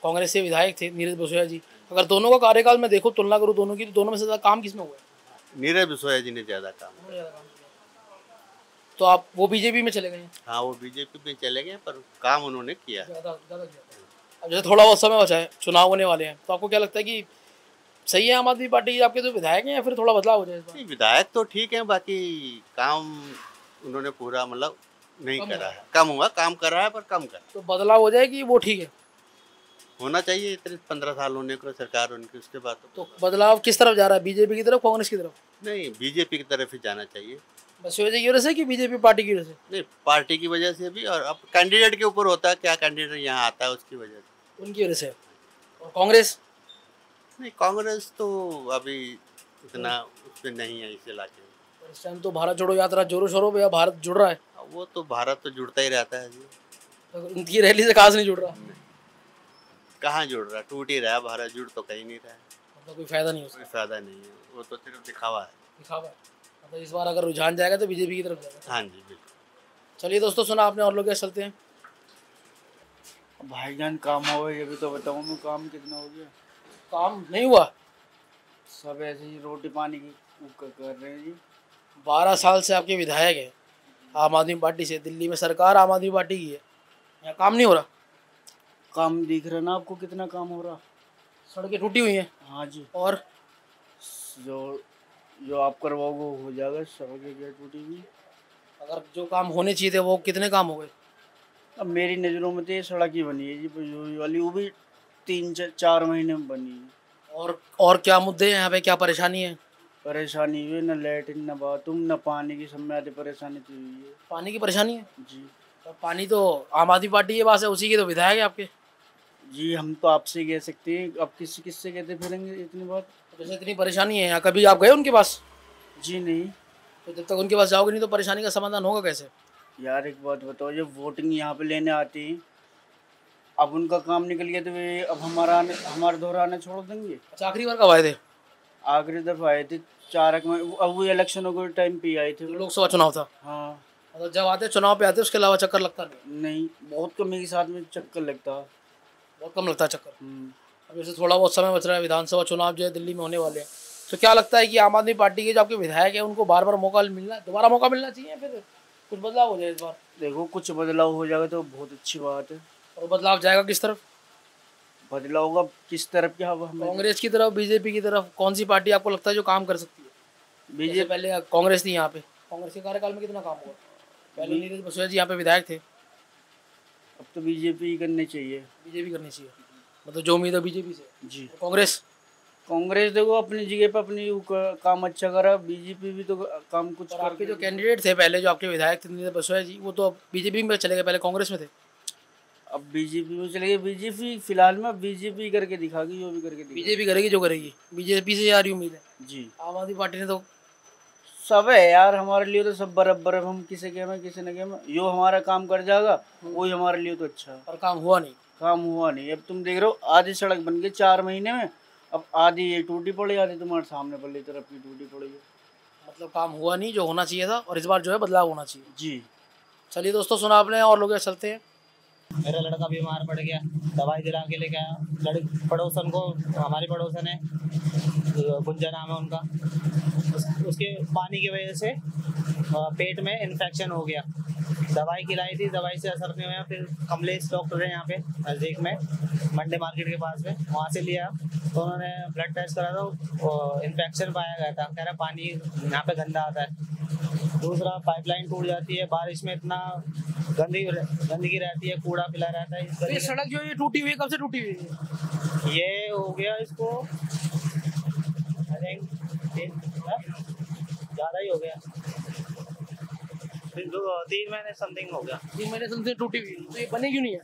कांग्रेस के विधायक थे नीरज बसोया जी, अगर दोनों का कार्यकाल में देखो, तुलना करूँ दोनों की, तो दोनों में से ज़्यादा काम किसमें हुआ है? नीरज बसोया जी ने ज़्यादा काम किया। तो आप वो बीजेपी में चले गए हैं? हाँ, वो बीजेपी में चले गए, पर काम उन्होंने किया। अब जैसे थोड़ा बहुत समय बचा है, चुनाव होने वाले हैं, तो आपको क्या लगता है कि सही है आम आदमी पार्टी आपके जो विधायक हैं या फिर थोड़ा बदलाव हो जाए? विधायक तो ठीक है, बाकी काम उन्होंने पूरा मतलब नहीं करा है, कम हुआ, काम करा है पर कम करा। तो बदलाव हो जाए कि वो ठीक है? होना चाहिए, इतने 15 साल होने को सरकार उनकी, उसके बाद तो बदलाव किस तरफ जा रहा है, बीजेपी की तरफ, कांग्रेस की तरफ? नहीं, बीजेपी की तरफ ही जाना चाहिए। बसोया जी की वजह से कि बीजेपी पार्टी की वजह से? नहीं, पार्टी की वजह से भी, और अब कैंडिडेट के ऊपर होता है, क्या कैंडिडेट यहाँ आता है उसकी वजह से, उनकी वजह से। और कांग्रेस? नहीं, कांग्रेस तो अभी इतना उस पर नहीं है इस इलाके में। इस टाइम तो भारत जोड़ो यात्रा जोरों शोरों पे, भारत जुड़ रहा है। वो तो भारत तो जुड़ता ही रहता है जी। तो उनकी रैली से खास नहीं जुड़ रहा? कहाँ जुड़ रहा, टूट ही रहा है भारत, जुड़ तो कहीं नहीं रहा है। मतलब कोई फायदा नहीं है, कोई फायदा नहीं है, वो तो सिर्फ दिखावा है। दिखावा है। मतलब इस बार अगर रुझान जाएगा तो बीजेपी की तरफ जाएगा। हाँ जी, बिल्कुल। चलिए दोस्तों, सुना आपने, और लोग क्या चलते हैं। भाईजान काम हो ये भी तो बताऊँ मैं, काम कितना हो गया? काम नहीं हुआ, सब ऐसे ही रोटी पानी की कर रहे हैं जी। 12 साल से आपके विधायक है आम आदमी पार्टी से, दिल्ली में सरकार आम आदमी पार्टी की है, यहाँ काम नहीं हो रहा? काम दिख रहा ना आपको, कितना काम हो रहा? सड़कें टूटी हुई हैं। हाँ जी। और जो आप करवाओगे वो हो जाएगा, सड़कें क्या टूटी हुई। अगर जो काम होने चाहिए थे वो कितने काम हो गए? अब मेरी नज़रों में तो ये सड़क ही बनी है जी वाली, वो भी 3-4 महीने में बनी है। और क्या मुद्दे हैं यहाँ पे, क्या परेशानी है? परेशानी हुई न लैट्रिन न बाथरूम न पानी की, सब में आती परेशानी तो हुई है। पानी की परेशानी है जी। तो पानी तो आम आदमी पार्टी के पास है, उसी के तो विधायक है आपके जी। हम तो आपसे कह सकते हैं, अब किससे कहते फिरेंगे इतनी बात। जैसे इतनी परेशानी है यहाँ, कभी आप गए उनके पास? जी नहीं। तो जब तक उनके पास जाओगे नहीं तो परेशानी का समाधान होगा कैसे? यार एक बात बताओ, जब वोटिंग यहाँ पे लेने आती है, अब उनका काम निकल गया तो वे अब हमारे दोहरा आना छोड़ देंगे? अच्छा, आखिरी बार कब आए थे? आखिरी दफा आए थे 4 में, अब वो इलेक्शनों के टाइम पे आए थे। लोकसभा चुनाव था? हाँ। मतलब जब आते चुनाव पे आते उसके अलावा चक्कर लगता नहीं? बहुत कम के साथ में चक्कर लगता है, बहुत कम लगता है चक्कर। अब जैसे थोड़ा बहुत समय बच रहा है, विधानसभा चुनाव जो है दिल्ली में होने वाले हैं, तो क्या लगता है कि आम आदमी पार्टी के जो आपके विधायक हैं उनको बार बार दोबारा मौका मिलना चाहिए, फिर कुछ बदलाव हो जाए इस बार? देखो, कुछ बदलाव हो जाएगा तो बहुत अच्छी बात है। और बदलाव जाएगा किस तरफ? बदलाव होगा किस तरफ? क्या कांग्रेस की तरफ, बीजेपी की तरफ? कौन सी पार्टी आपको लगता है जो काम कर सकती है? बीजेपी पहले कांग्रेस थी यहाँ पे, कांग्रेस के कार्यकाल में कितना काम हुआ? पहले नीरज बसोया जी यहाँ पे विधायक थे। अब तो बीजेपी करनी चाहिए। बीजेपी करनी चाहिए, मतलब जो उम्मीद है बीजेपी से। जी। कांग्रेस देखो अपनी जगह पे अपनी काम अच्छा करा, बीजेपी भी तो काम कुछ। आपके जो कैंडिडेट थे पहले, जो आपके विधायक थे नीरज बसोया जी, वो तो बीजेपी में चले गए, पहले कांग्रेस में थे। अब बीजेपी में चले गए। बीजेपी फिलहाल में बीजेपी करके दिखाएगी, जो भी करके दिखाएगी। बीजेपी करेगी जो करेगी, बीजेपी से यार उम्मीद है जी। आम आदमी पार्टी ने तो सब है यार, हमारे लिए तो सब बराबर है। हम किसे के में किसी न के में, जो हमारा काम कर जाएगा वही हमारे लिए तो अच्छा है। और काम हुआ नहीं, काम हुआ नहीं। अब तुम देख रहे हो आधी सड़क बन गई 4 महीने में, अब आधी ये टूटी पड़ी, आधी तुम्हारे सामने पल्ली तरफ की टूटी पड़ी है। मतलब काम हुआ नहीं जो होना चाहिए था, और इस बार जो है बदलाव होना चाहिए जी। चलिए दोस्तों, सुना आपने, और लोग चलते हैं। मेरा लड़का बीमार पड़ गया, दवाई दिला के लेके आया। पड़ोसन को, हमारी पड़ोसन है, गुंजा नाम है उनका, उसके पानी की वजह से पेट में इन्फेक्शन हो गया। दवाई खिलाई थी, दवाई से असर नहीं हुआ। फिर कमलेश डॉक्टर है यहाँ पे नज़दीक में, मंडे मार्केट के पास में, वहाँ से लिया तो उन्होंने ब्लड टेस्ट करा तो इन्फेक्शन पाया गया था। कह रहा पानी यहाँ पे गंदा आता है। दूसरा, पाइपलाइन टूट जाती है, बारिश में इतना गंदगी रहती है, कूड़ा फिला रहता है। तो ये सड़क जो ये टूटी हुई है, कब से टूटी हुई है? ये हो गया इसको आई थिंक ज़्यादा ही हो गया, 3 महीने समथिंग हो गया। 3 महीने समथिंग टूटी हुई, तो ये बनी क्यों नहीं है?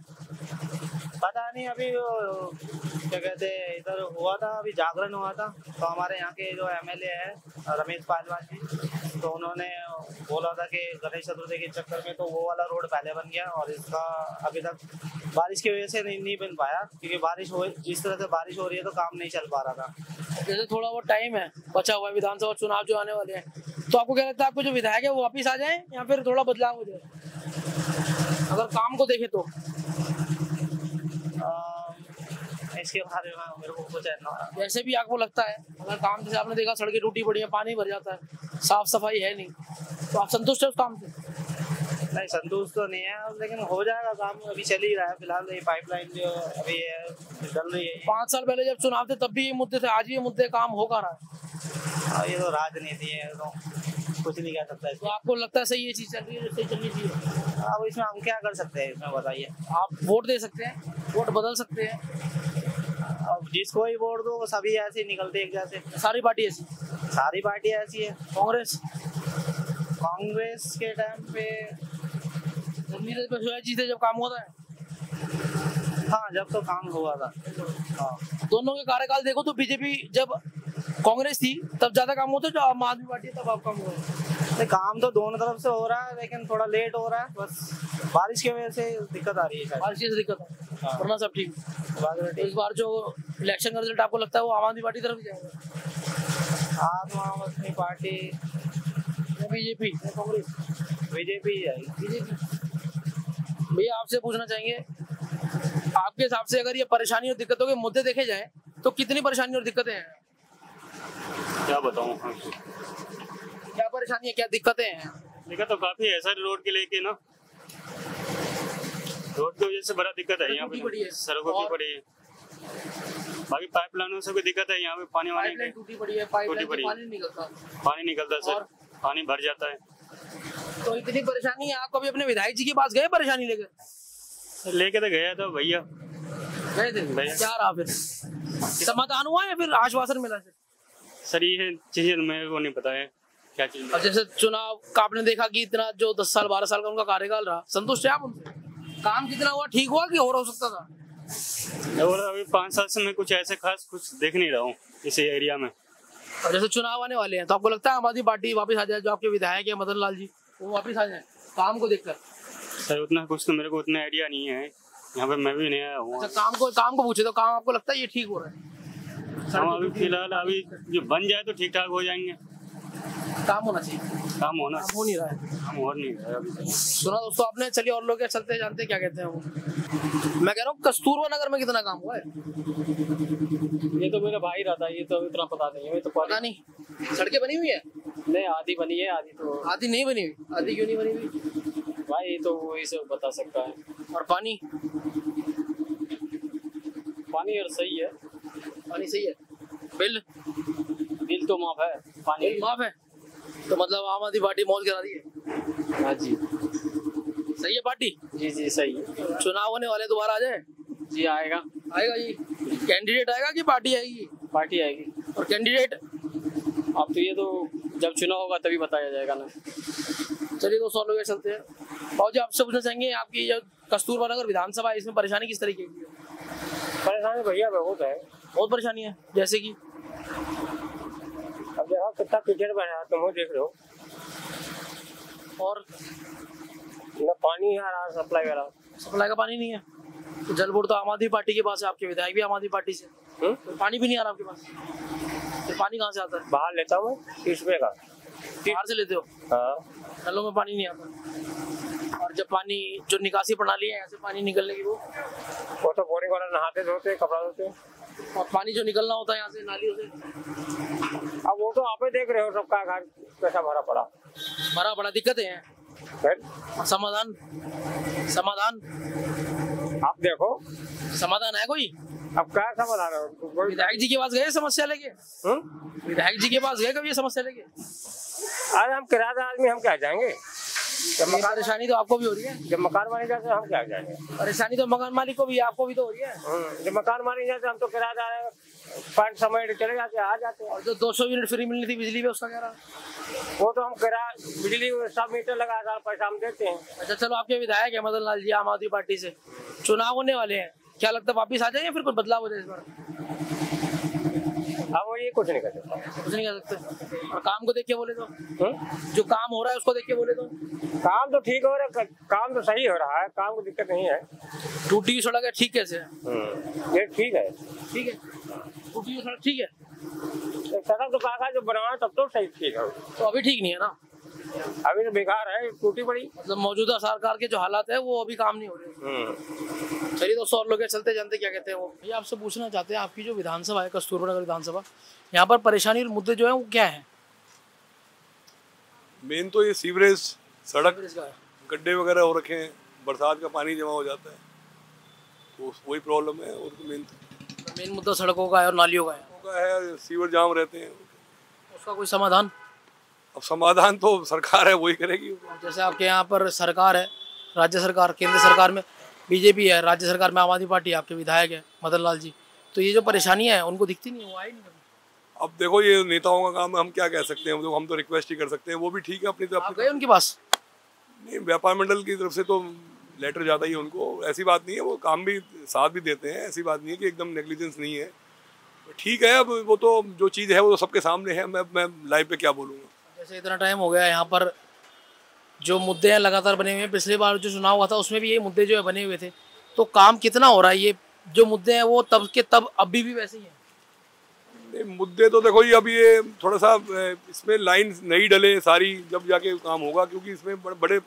पता नहीं। अभी क्या कहते हैं, इधर हुआ था, अभी जागरण हुआ था, तो हमारे यहाँ के जो एमएलए है रमेश पासवान जी, तो उन्होंने बोला था कि गणेश चतुर्थी के चक्कर में तो वो वाला रोड पहले बन गया, और इसका अभी तक बारिश की वजह से नहीं बन पाया, क्योंकि बारिश हो, जिस तरह से बारिश हो रही है तो काम नहीं चल पा रहा था। जैसे थोड़ा बहुत टाइम है बचा हुआ है, विधानसभा चुनाव जो आने वाले हैं, तो आपको क्या लगता है, आपको जो विधायक है वो वापिस आ जाए या फिर थोड़ा बदलाव हो जाए, अगर काम को देखे तो? इसके बारे में मेरे को कुछ है, वैसे भी आपको लगता है अगर काम, जैसे आपने देखा सड़कें टूटी पड़ी है, पानी भर जाता है, साफ सफाई है नहीं, तो आप संतुष्ट है उस काम से? नहीं, संतुष्ट तो नहीं है, लेकिन हो जाएगा काम, अभी चल ही रहा है। फिलहाल ये पाइपलाइन जो अभी है चल रही है। 5 साल पहले जब चुनाव थे तब भी ये मुद्दे थे, आज ये मुद्दे काम होगा रहा है। ये तो राजनीति है, तो कुछ नहीं कह सकता। तो आपको लगता है सही ये चीज चल रही है, सही चलनी चाहिए? अब इसमें हम क्या कर सकते हैं, इसमें बताइए। आप वोट दे सकते हैं, वोट बदल सकते हैं, अब जिसको ही वोट दो सभी ऐसे ही निकलते एक जैसे। सारी पार्टी ऐसी? सारी पार्टी ऐसी है। कांग्रेस के टाइम पे जीते जब काम होता है, हाँ जब तो काम हुआ था। हाँ, दोनों के कार्यकाल देखो तो बीजेपी जब कांग्रेस थी तब ज्यादा काम होता है, जो आम आदमी पार्टी है तब आप काम हो रहा है। काम तो दोनों तरफ से हो रहा है, लेकिन थोड़ा लेट हो रहा है, बस बारिश की वजह से दिक्कत आ रही है। बारिश से दिक्कत है, वरना सब ठीक। इस बार जो इलेक्शन का रिजल्ट आपको लगता है वो आम आदमी पार्टी तरफ जाएगा? आम आदमी पार्टी, बीजेपी, कांग्रेस? बीजेपी जाएगी। भैया आपसे पूछना चाहेंगे, आपके हिसाब से अगर ये परेशानी और दिक्कतों के मुद्दे देखे जाए तो कितनी परेशानी और दिक्कतें हैं? क्या बताऊं, क्या परेशानी है, क्या दिक्कतें हैं? दिक्कत तो काफी है सर, रोड के लेके ना, रोड की वजह से बड़ा दिक्कत है यहाँ पे, सड़कों की पड़ी है, बाकी पाइपलाइनों से भी दिक्कत है यहाँ पे। पानी वानी टूटी पड़ी है, पाइपलाइन से पानी निकलता सर, पानी भर जाता है, तो इतनी परेशानी है। आप कभी अपने विधायक जी के पास गए परेशानी लेके तो गया था भैया, गए थे, क्या रहा फिर, समाधान हुआ या फिर आश्वासन मिला? सर ये चीजें मेरे को नहीं पता है क्या चीज। अब जैसे चुनाव का आपने देखा कि इतना जो 10 साल 12 साल का उनका कार्यकाल रहा, संतुष्ट है आप उनसे? काम कितना हुआ, ठीक हुआ कि और हो सकता था? और अभी 5 साल से मैं कुछ ऐसे खास कुछ देख नहीं रहा हूँ इस एरिया में। और जैसे चुनाव आने वाले हैं तो आपको लगता है आम आदमी पार्टी वापस आ जाए, जो आपके विधायक है मदन लाल जी, वो वापस आ जाए काम को देखकर? सर उतना कुछ तो मेरे को उतना आइडिया नहीं है, यहाँ पे मैं भी नहीं आया हूँ। अच्छा, काम को पूछे तो काम आपको लगता है ये ठीक हो रहा है? हम अभी फिलहाल अभी जो बन जाए तो ठीक ठाक हो जाएंगे। काम होना चाहिए, काम होना हो नहीं रहा है, काम हो नहीं रहा है अभी। सुना दोस्तों आपने, चलिए और लोग चलते जानते क्या कहते हैं वो। मैं कह रहा हूँ कस्तूरबा नगर में कितना काम हुआ है? ये तो मेरा भाई रहता है, ये तो इतना पता नहीं है, तो पता नहीं। सड़कें बनी हुई है? नहीं, आधी बनी है, आधी नहीं बनी हुई। आधी क्यों नहीं बनी हुई भाई? तो वही सब बता सकता है। और पानी यार सही है, पानी सही है। बिल तो माफ है, पानी माफ है, तो मतलब आम आदमी पार्टी मौज करा दी है। हाँ जी, सही है पार्टी? जी सही है। चुनाव होने वाले, दोबारा आ जाए? जी आएगा जी। कैंडिडेट आएगा कि पार्टी आएगी? पार्टी आएगी। और कैंडिडेट अब तो ये तो जब चुनाव होगा तभी बताया जाएगा ना। चलिए दोस्तों लोग चलते हैं। बाबू जी आपसे पूछना चाहेंगे, आपकी जो कस्तूरबा नगर विधानसभा, इसमें परेशानी किस तरीके की है? परेशानी भैया बहुत है, बहुत परेशानी है। जैसे कि अब देखो कितना कीचड़ बना है, तुम वो देख रहे हो, और न पानी आ रहा, सप्लाई का पानी नहीं है। तो जल बोर्ड तो आम आदमी पार्टी के पास है, आपके विधायक भी आम आदमी पार्टी से, तो पानी भी नहीं आ रहा आपके पास, फिर पानी कहाँ से आता है? बाहर लेता हूँ 30 रुपए का। बाहर से लेते हो? हाँ। नलों में पानी नहीं आता, और जब पानी जो निकासी प्रणाली है ऐसे पानी निकलने की वो तो बोरिंग वाला नहाते धोते कपड़ा धोते, और पानी जो निकलना होता है यहाँ से नालियों से, अब वो तो आप ही देख रहे हो, सबका घर कैसा भरा पड़ा दिक्कतें हैं। समाधान आप देखो, समाधान है कोई? अब क्या समाधान है? विधायक जी के पास गए समस्या लेके? विधायक जी के पास गए कभी ये समस्या लेके? अरे हम किराएदार आदमी, हम क्या जाएंगे? जब मकान परेशानी तो आपको भी हो रही है, जब मकान मालिक जाते हम क्या जाएंगे? परेशानी तो मकान मालिक को भी, आपको भी तो हो रही है। जब मकान मालिक जाते हम तो किराएदार 5-6 महीने चले जाते, आ जाते। और जो 200 यूनिट फ्री मिलनी थी बिजली में, उसका क्या रहा? वो तो हम बिजली सब मीटर लगा था, पैसा हम देते हैं। अच्छा चलो, आपके विधायक है मदन लाल जी आम आदमी पार्टी से, चुनाव होने वाले हैं, क्या लगता है वापिस आ जाएंगे, फिर कुछ बदलाव हो जाए इस बार? हाँ वो ये कुछ नहीं कर सकता, कुछ नहीं कर सकते। और काम को देख के बोले तो, जो काम हो रहा है उसको देख के बोले तो, काम तो ठीक हो रहा है, काम तो सही हो रहा है, काम को दिक्कत नहीं है। टूटी हुई सड़क है, ठीक कैसे है? ये ठीक है, टूटी हुई सड़क ठीक है, सड़क तो काका जो बनाया तब तो सही ठीक है, तो अभी ठीक नहीं है ना? अभी तो बेकार है, टूटी पड़ी। मतलब मौजूदा सरकार के जो हालात है वो अभी काम नहीं हो रहे। चलिए दोस्तों, और लोग चलते जानते क्या कहते हैं वो। भैया आपसे पूछना चाहते हैं, आपकी जो विधानसभा है कस्तूरबा नगर विधानसभा, यहाँ पर परेशानी और मुद्दे जो है वो क्या है? मेन तो ये सीवरेज, सड़क, गड्ढे वगैरह हो रखे हैं, बरसात का पानी जमा हो जाता है, तो वही प्रॉब्लम है। और मेन मुद्दा सड़कों का है और नालियों का है, सीवर जाम रहते हैं, उसका कोई समाधान? अब समाधान तो सरकार है, वही करेगी। जैसे आपके यहाँ पर सरकार है, राज्य सरकार, केंद्र सरकार में बीजेपी है, राज्य सरकार में आम आदमी पार्टी, आपके विधायक है मदन लाल जी, तो ये जो परेशानियां हैं उनको दिखती नहीं, वो आई नहीं कभी। अब देखो ये नेताओं का काम है, हम क्या कह सकते हैं, हम तो रिक्वेस्ट ही कर सकते हैं, वो भी ठीक है अपनी तरफ। आप गए उनके पास? नहीं, व्यापार मंडल की तरफ से तो लेटर जाता ही है उनको, ऐसी बात नहीं है, वो काम भी साथ भी देते हैं, ऐसी बात नहीं है कि एकदम नेग्लिजेंस नहीं है, ठीक है। अब वो तो जो चीज़ है वो तो सबके सामने है, मैं लाइव पे क्या बोलूँगा। जैसे इतना टाइम हो गया यहाँ पर, जो मुद्दे हैं लगातार बने हुए हैं, पिछली बार जो चुनाव हुआ था उसमें भी ये मुद्दे जो है बने हुए थे, तो काम कितना हो रहा है? ये जो मुद्दे हैं वो तब के तब अभी भी वैसे ही हैं? मुद्दे तो देखो ये अभी ये थोड़ा सा इसमें लाइन नहीं डले सारी, जब जाके काम होगा, क्योंकि इसमें बड़े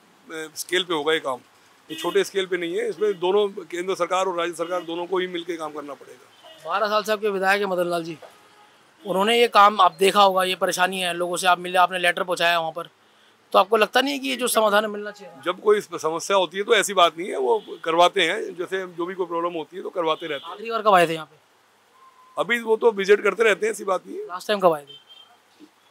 स्केल पे होगा ये काम, ये छोटे स्केल पे नहीं है। इसमें दोनों केंद्र सरकार और राज्य सरकार दोनों को ही मिलकर काम करना पड़ेगा। 12 साल से आपके विधायक है मदन लाल जी, उन्होंने ये काम आप देखा होगा, ये परेशानी है, लोगों से आप मिले, आपने लेटर पहुँचाया वहाँ पर, तो आपको लगता नहीं है कि ये जो समाधान मिलना चाहिए? जब कोई समस्या होती है तो ऐसी बात नहीं है, वो करवाते हैं, जैसे जो भी कोई प्रॉब्लम होती है तो करवाते रहते हैं। आखिरी बार कब आए थे यहाँ पे? अभी वो तो विजिट करते रहते हैं, ऐसी बात नहीं है। लास्ट टाइम कब आए थे?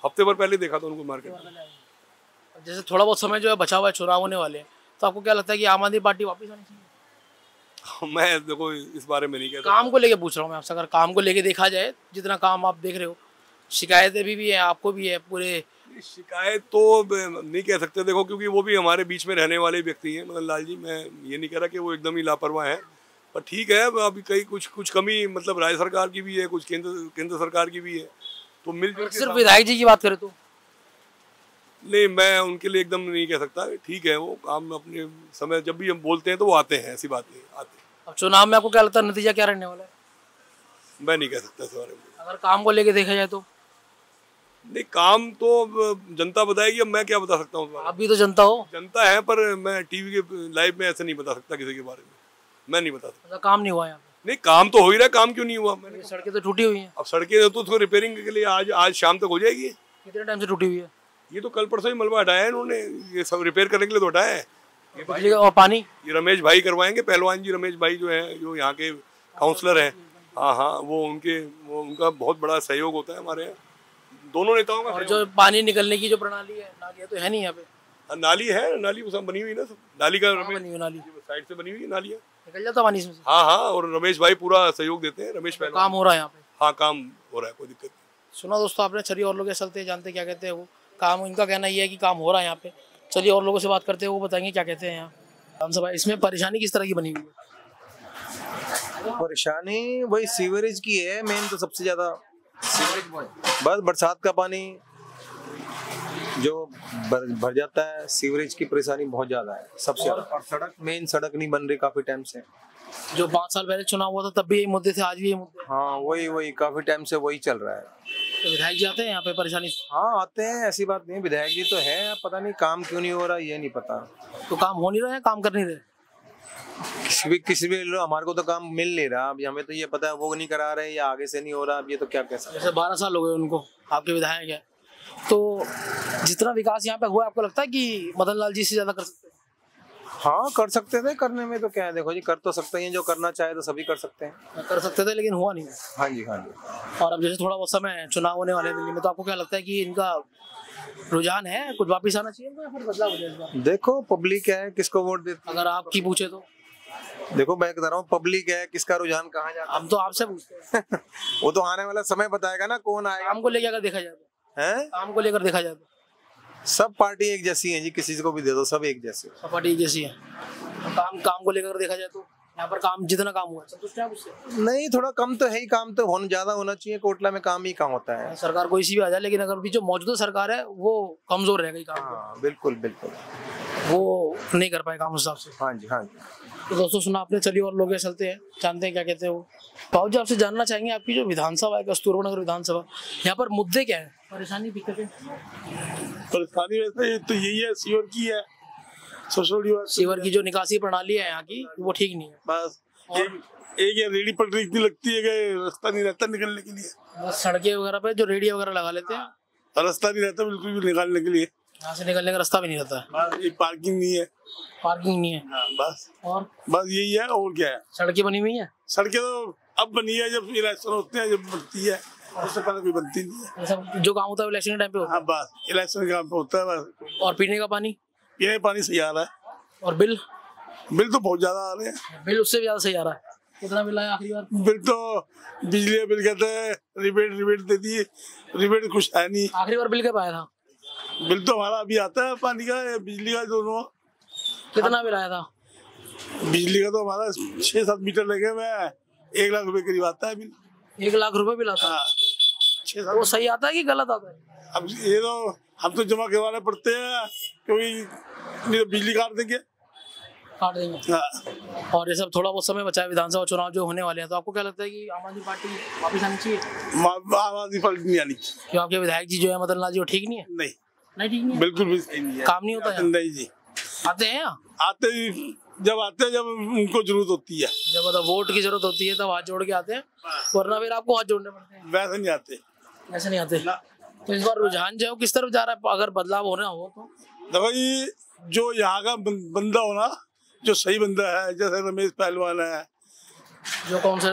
हफ्ते भर पहले देखा था उनको मार्केट में। जैसे थोड़ा बहुत समय जो है बचा हुआ है, चुनाव होने वाले हैं, तो आपको क्या लगता है कि आम आदमी पार्टी वापस आनी चाहिए? मैं देखो इस बारे में नहीं कहता। काम को लेके पूछ रहा हूँ मैं आपसे, अगर काम को लेके देखा जाए, जितना काम आप देख रहे हो, शिकायतें भी है, आपको भी है, पूरे शिकायत तो नहीं कह सकते देखो, क्योंकि वो भी हमारे बीच में रहने वाले व्यक्ति हैं मदन लाल जी। मैं ये नहीं कह रहा कि वो एकदम ही लापरवाह हैं, पर ठीक है, अभी कई कुछ कमी मतलब राज्य सरकार की भी है, कुछ केंद्र सरकार की भी है, तो मिलजुल के। सिर्फ विधायक जी की बात करें तो नहीं, मैं उनके लिए एकदम नहीं कह सकता। ठीक है, वो काम अपने समय जब भी हम बोलते हैं तो वो आते हैं, ऐसी बात नहीं आते। अब चुनाव में आपको क्या लगता है नतीजा क्या रहने वाला है? मैं नहीं कह सकता इस बारे में। अगर काम को लेके देखा जाए तो नहीं, काम तो जनता बताएगी, अब मैं क्या बता सकता हूँ। आप भी तो जनता हो। जनता है, पर मैं टीवी के लाइव में ऐसे नहीं बता सकता किसी के बारे में, मैं नहीं बता सकता। काम नहीं हुआ यहाँ पे? नहीं, काम तो हो ही रहा, काम क्यों नहीं हुआ? मैंने सड़कें तो टूटी हुई हैं। अब सड़कें तो उसको रिपेयरिंग के लिए आज शाम तक हो जाएगी। कितने टाइम से टूटी हुई है? ये तो कल परसों ही मलबा हटाया है इन्होंने, ये सब रिपेयर करने के लिए तो हटाया है। बिजली और पानी ये रमेश भाई करवाएंगे, पहलवान जी रमेश भाई जो है, जो यहाँ के काउंसलर हैं। हाँ, वो उनका बहुत बड़ा सहयोग होता है हमारे यहाँ, दोनों नेताओं का। और जो पानी निकलने की जो प्रणाली है, नाली तो है नहीं यहाँ पे? नाली है, नाली वो सब बनी हुई ना, सब नाली का नाली साइड से बनी हुई है, नालियाँ निकल जाता पानी इसमें से। हाँ, और रमेश भाई पूरा सहयोग देते हैं। रमेश पहलवान, काम हो रहा है यहाँ पे? हाँ, काम हो रहा है, कोई दिक्कत नहीं। सुना दोस्तों आपने, चलिए और लोग चलते जानते क्या कहते हैं वो। काम इनका कहना ये है कि काम हो रहा है यहाँ पे, चलिए और लोगों से बात करते हैं, वो बताएंगे क्या कहते हैं यहाँ। विधानसभा इसमें परेशानी किस तरह की बनी हुई है? परेशानी वही सीवरेज की है मेन, तो सबसे ज्यादा सीवरेज बस बरसात का पानी जो भर जाता है, सीवरेज की परेशानी बहुत ज्यादा है सबसे ज्यादा। और सड़क, मेन सड़क नहीं बन रही काफी टाइम से। जो 5 साल पहले चुनाव हुआ था तब भी यही मुद्दे थे, आज भी यही मुद्दे? हाँ वही काफी टाइम से वही चल रहा है। तो विधायक जी आते हैं यहाँ पे परेशानी? हाँ आते हैं, ऐसी बात नहीं, विधायक जी तो है, पता नहीं काम क्यों नहीं हो रहा ये नहीं पता। तो काम हो नहीं रहा है, काम कर नहीं रहे? किसी भी लो, हमारे को तो काम मिल नहीं रहा। अभी हमें तो ये पता है वो नहीं करा रहे या आगे से नहीं हो रहा, अब ये तो क्या कह सकते। जैसे 12 साल हो गए उनको, आपके विधायक है, तो जितना विकास यहाँ पे हुआ आपको लगता है कि मदन लाल जी से ज्यादा कर सकते हैं? हाँ कर सकते थे, करने में तो क्या है, देखो जी कर तो सकते हैं, जो करना चाहे तो सभी कर सकते हैं। कर सकते थे लेकिन हुआ नहीं। हाँ जी हाँ जी। और अब जैसे थोड़ा बहुत समय चुनाव होने वाले दिल्ली में, तो आपको क्या लगता है कि इनका रुझान है, कुछ वापिस आना चाहिए या फिर बदलाव हो जाएगा? देखो पब्लिक है, किसको वोट देती। अगर आपकी पूछे तो देखो मैं बता रहा हूँ, पब्लिक है, किसका रुझान कहाँ जाता है। हम तो आपसे पूछते हैं। वो तो आने वाला समय बताएगा ना कौन आएगा। काम को लेकर अगर देखा जाए तो है, काम को लेकर देखा जाए तो सब पार्टी एक जैसी है जी, किसी को भी दे दो सब एक जैसे। सब पार्टी एक जैसी है। काम को लेकर देखा जाए तो यहाँ पर काम, जितना काम हुआ संतुष्ट है उससे? नहीं, थोड़ा कम तो है ही, काम तो ज्यादा होना चाहिए। कोटला में काम ही कम होता है। सरकार कोई सी भी आ जाए, लेकिन अगर भी जो मौजूदा सरकार है वो कमजोर रहेगी काम। हाँ बिल्कुल बिल्कुल, वो नहीं कर पाएगा उस हिसाब से। हाँ जी हाँ जी। तो दोस्तों सुना आपने, चलिए और लोग चलते हैं, जानते हैं क्या कहते हैं वो। बाबू जी आपसे जानना चाहेंगे, आपकी जो विधानसभा है कस्तूरबा नगर विधानसभा, यहाँ पर मुद्दे क्या है, परेशानी दिक्कतें? परेशानी वैसे तो यही है, सीवर की है सबसे बड़ी बात। सीवर की जो निकासी प्रणाली है यहाँ की वो ठीक नहीं है। बस एक ये रेडी पटरी इतनी लगती है कि रास्ता नहीं रहता निकलने के लिए। बस सड़कें वगैरह पे जो रेडियो वगैरह लगा लेते हैं, रास्ता नहीं रहता बिल्कुल भी निकालने के लिए। यहाँ से निकलने का रास्ता भी नहीं रहता है। ये पार्किंग नहीं है। पार्किंग नहीं है। हाँ, बस और बस यही है, और क्या है। सड़कें बनी हुई है? सड़कें तो अब बनी है, जब इलेक्शन होते हैं जब बनती है, उससे पहले कोई बनती नहीं है। सब जो काम होता है इलेक्शन के टाइम पे होता है। हाँ बस इलेक्शन के टाइम पे होता है बस। और पीने का पानी? पीने का पानी सही आ रहा है। और बिल? बिल तो बहुत ज्यादा आ रहे हैं। बिल उससे भी ज्यादा सही आ रहा है। कितना बिल आया आखिरी बार? बिल तो बिजली बिल कहते हैं रिबेट दे दिए, रिबेट कुछ है नहीं। आखिरी बार बिल कब आया था? बिल तो हमारा अभी आता है, पानी का बिजली का दोनों। कितना बिल आया था? बिजली का तो हमारा 6-7 मीटर लगे हुए हैं, 1 लाख रुपए करीब आता है बिल। 1 लाख रुपए बिल आता है? 6-7। वो सही आता है कि गलत आता है? अब ये तो हम तो जमा करवाने पड़ते हैं, क्योंकि नहीं तो बिजली काट देंगे। हाँ। और ये सब थोड़ा बहुत समय बचा है, विधानसभा चुनाव जो होने वाले हैं, तो आपको क्या लगता है कि आम आदमी पार्टी वापस आनी चाहिए? आम आदमी पार्टी नहीं आनी चाहिए। क्यों, आपके विधायक जी जो है मदन लाल जी, वो ठीक नहीं है? नहीं ठीक नहीं है, बिल्कुल भी सही नहीं है। काम नहीं होता है? नहीं जी। आते हैं आते जब उनको जरूरत होती है, जब मतलब वोट की जरूरत होती है तब हाथ जोड़ के आते हैं, वरना फिर आपको हाथ जोड़ने पड़ते हैं। वैसे नहीं आते। ऐसे नहीं आते। तो इस बार रुझान जो है किस तरफ जा रहा है, अगर बदलाव होना हो तो? देखो ये जो यहाँ का बंदा हो ना, जो सही बंदा है, जैसे रमेश पहलवान है, जो कौन से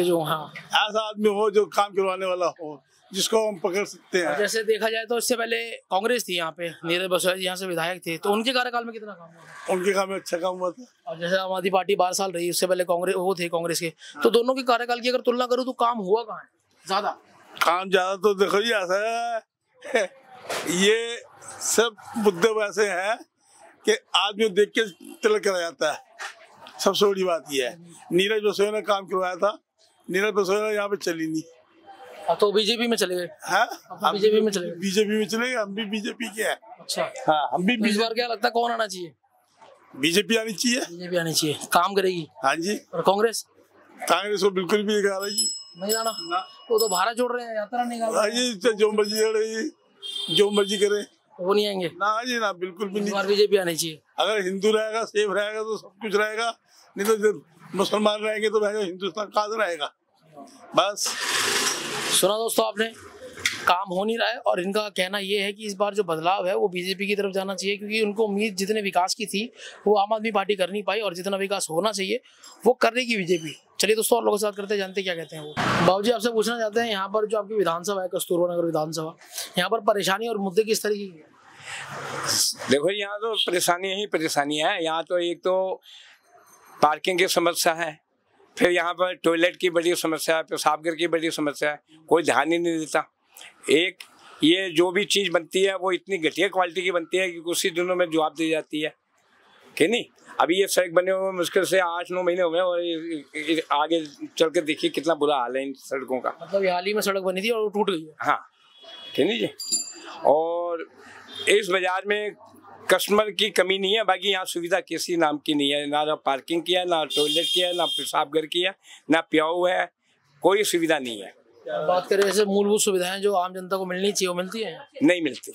जो ऐसा आदमी हो जो काम करवाने वाला हो, जिसको हम पकड़ सकते हैं। जैसे देखा जाए तो इससे पहले कांग्रेस थी यहाँ पे, नीरज बसोया जी यहाँ से विधायक थे, तो उनके कार्यकाल में कितना काम हुआ? उनके काम में अच्छा काम हुआ था। और जैसे आम आदमी पार्टी 12 साल रही, उससे पहले कांग्रेस वो थे कांग्रेस के, तो दोनों के कार्यकाल की अगर तुलना करूँ तो काम हुआ कहाँ है ज्यादा? काम ज्यादा तो देखो जी ऐसा है, ये सब मुद्दे वैसे हैं कि आदमी देख के तिलक करा जाता है। सबसे बड़ी बात ये है, नीरज बसोया ने काम करवाया था, नीरज बसोया यहाँ पे चली नहीं, तो बीजेपी में चले गए। हाँ बीजेपी में चले गए। बीजेपी में चले गए, हम भी बीजेपी के हैं। अच्छा हाँ, हम भी। इस बार क्या लगता है कौन आना चाहिए? बीजेपी आनी चाहिए। बीजेपी आनी चाहिए, काम करेगी। हाँ जी। और कांग्रेस? कांग्रेस को बिल्कुल भी नहीं रही जी, नहीं जाना। वो तो भारत जोड़ रहे हैं, यात्रा निकाल रहे हैं। जो मर्जी जो मर्जी करे, वो नहीं आएंगे ना जी ना, बिल्कुल भी नहीं। बीजेपी आनी चाहिए। अगर हिंदू रहेगा, सेफ रहेगा तो सब कुछ रहेगा, नहीं तो मुसलमान रहेंगे तो हिंदुस्तान कहाँ रहेगा। बस सुना दोस्तों आपने, काम हो नहीं रहा है, और इनका कहना ये है कि इस बार जो बदलाव है वो बीजेपी की तरफ जाना चाहिए, क्योंकि उनको उम्मीद जितने विकास की थी वो आम आदमी पार्टी कर नहीं पाई, और जितना विकास होना चाहिए वो करेगी बीजेपी। चलिए दोस्तों और लोगों के साथ करते हैं, जानते क्या कहते हैं वो। बाबू जी आपसे पूछना चाहते हैं, यहाँ पर जो आपकी विधानसभा है कस्तूरबा नगर विधानसभा, यहाँ पर परेशानी और मुद्दे किस तरीके की है? देखो यहाँ तो परेशानी ही परेशानी है। यहाँ तो एक तो पार्किंग की समस्या है, फिर यहाँ पर टॉयलेट की बड़ी समस्या है, पेशाब घर की बड़ी समस्या है, कोई ध्यान ही नहीं देता। एक ये जो भी चीज़ बनती है वो इतनी घटिया क्वालिटी की बनती है कि कुछ ही दिनों में जवाब दी जाती है कि नहीं। अभी ये सड़क बने हुए मुश्किल से 8-9 महीने हो गए और आगे चल के देखिए कितना बुरा हाल है इन सड़कों का। मतलब ये हाल ही में सड़क बनी थी और वो टूट गई है। हाँ कि नहीं जी। और इस बाजार में कस्टमर की कमी नहीं है, बाकी यहाँ सुविधा किसी नाम की नहीं है, ना पार्किंग की है, ना टॉयलेट की है, ना पेशाब घर की है, ना प्याऊ है, कोई सुविधा नहीं है। बात करें जैसे मूलभूत सुविधाएं जो आम जनता को मिलनी चाहिए वो मिलती हैं? नहीं मिलती।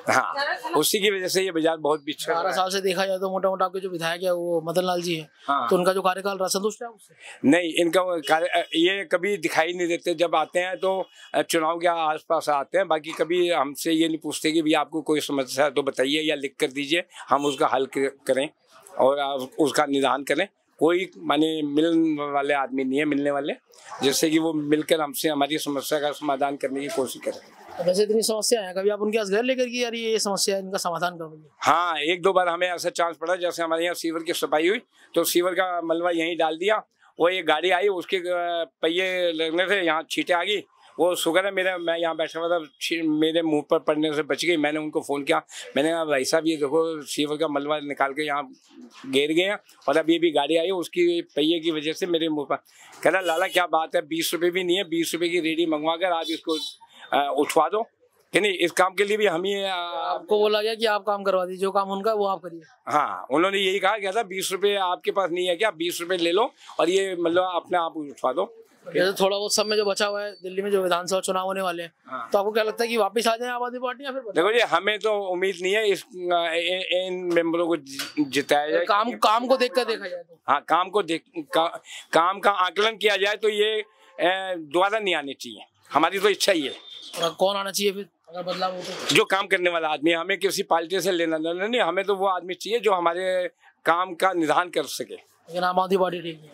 हाँ, उसी की वजह से ये बाजार बहुत बिछड़ रहा है। 12 साल से देखा जाए तो मोटा मोटा आपके जो विधायक है वो मदन लाल जी है। हाँ। तो उनका जो कार्यकाल रहा, संतुष्ट है उससे? नहीं, इनका ये कभी दिखाई नहीं देते। जब आते हैं तो चुनाव के आसपास आते हैं, बाकी कभी हमसे ये नहीं पूछते कि भैया आपको कोई समस्या है तो बताइए या लिख कर दीजिए, हम उसका हल करें और उसका निदान करें। कोई माने मिलने वाले आदमी नहीं है, मिलने वाले, जिससे कि वो मिलकर हमसे हमारी समस्या का समाधान करने की कोशिश करें। वैसे इतनी समस्या है, कभी आप उनके पास घर लेकर कि यार ये समस्या है, इनका समाधान कर दीजिए? हाँ, 1-2 बार हमें ऐसा चांस पड़ा, जैसे हमारे यहाँ सीवर की सफाई हुई तो सीवर का मलबा यहीं डाल दिया, वो एक गाड़ी आई, उसके पहिए लगने से यहाँ छींटे आ गई। वो शुगर है मैं यहाँ बैठा हुआ था, मेरे मुंह पर पड़ने से बच गई। मैंने उनको फ़ोन किया, मैंने कहा भाई साहब ये देखो सीवर का मलबा निकाल के यहाँ गिर गए हैं और अभी भी गाड़ी आई, उसकी पहिए की वजह से मेरे मुंह पर। कह रहा लाला क्या बात है, 20 रुपये भी नहीं है, 20 रुपये की रेडी मंगवा कर आप इसको उठवा दो कि नहीं। इस काम के लिए भी हम ही आपको बोला गया कि आप काम करवा दीजिए, जो काम उनका वो आप करिए। हाँ, उन्होंने यही कहा, क्या था 20 रुपये आपके पास नहीं है क्या, 20 रुपये ले लो और ये मतलब अपने आप उठवा दो। जैसे थोड़ा बहुत समय जो बचा हुआ है दिल्ली में, जो विधानसभा चुनाव होने वाले हैं, हाँ। तो आपको क्या लगता है कि वापस आ जाए आम आदमी पार्टी या फिर? देखो जी, हमें तो उम्मीद नहीं है इन मेंबरों को जिताया जाए। काम को देखकर देखा जाए तो? हाँ, काम का आकलन किया जाए तो ये दोबारा नहीं आने चाहिए, हमारी तो इच्छा ही है। और कौन आना चाहिए फिर अगर बदलाव हो तो? जो काम करने वाला आदमी, हमें किसी पार्टी से लेना देना नहीं, हमें तो वो आदमी चाहिए जो हमारे काम का निदान कर सके। लेकिन आम आदमी पार्टी ठीक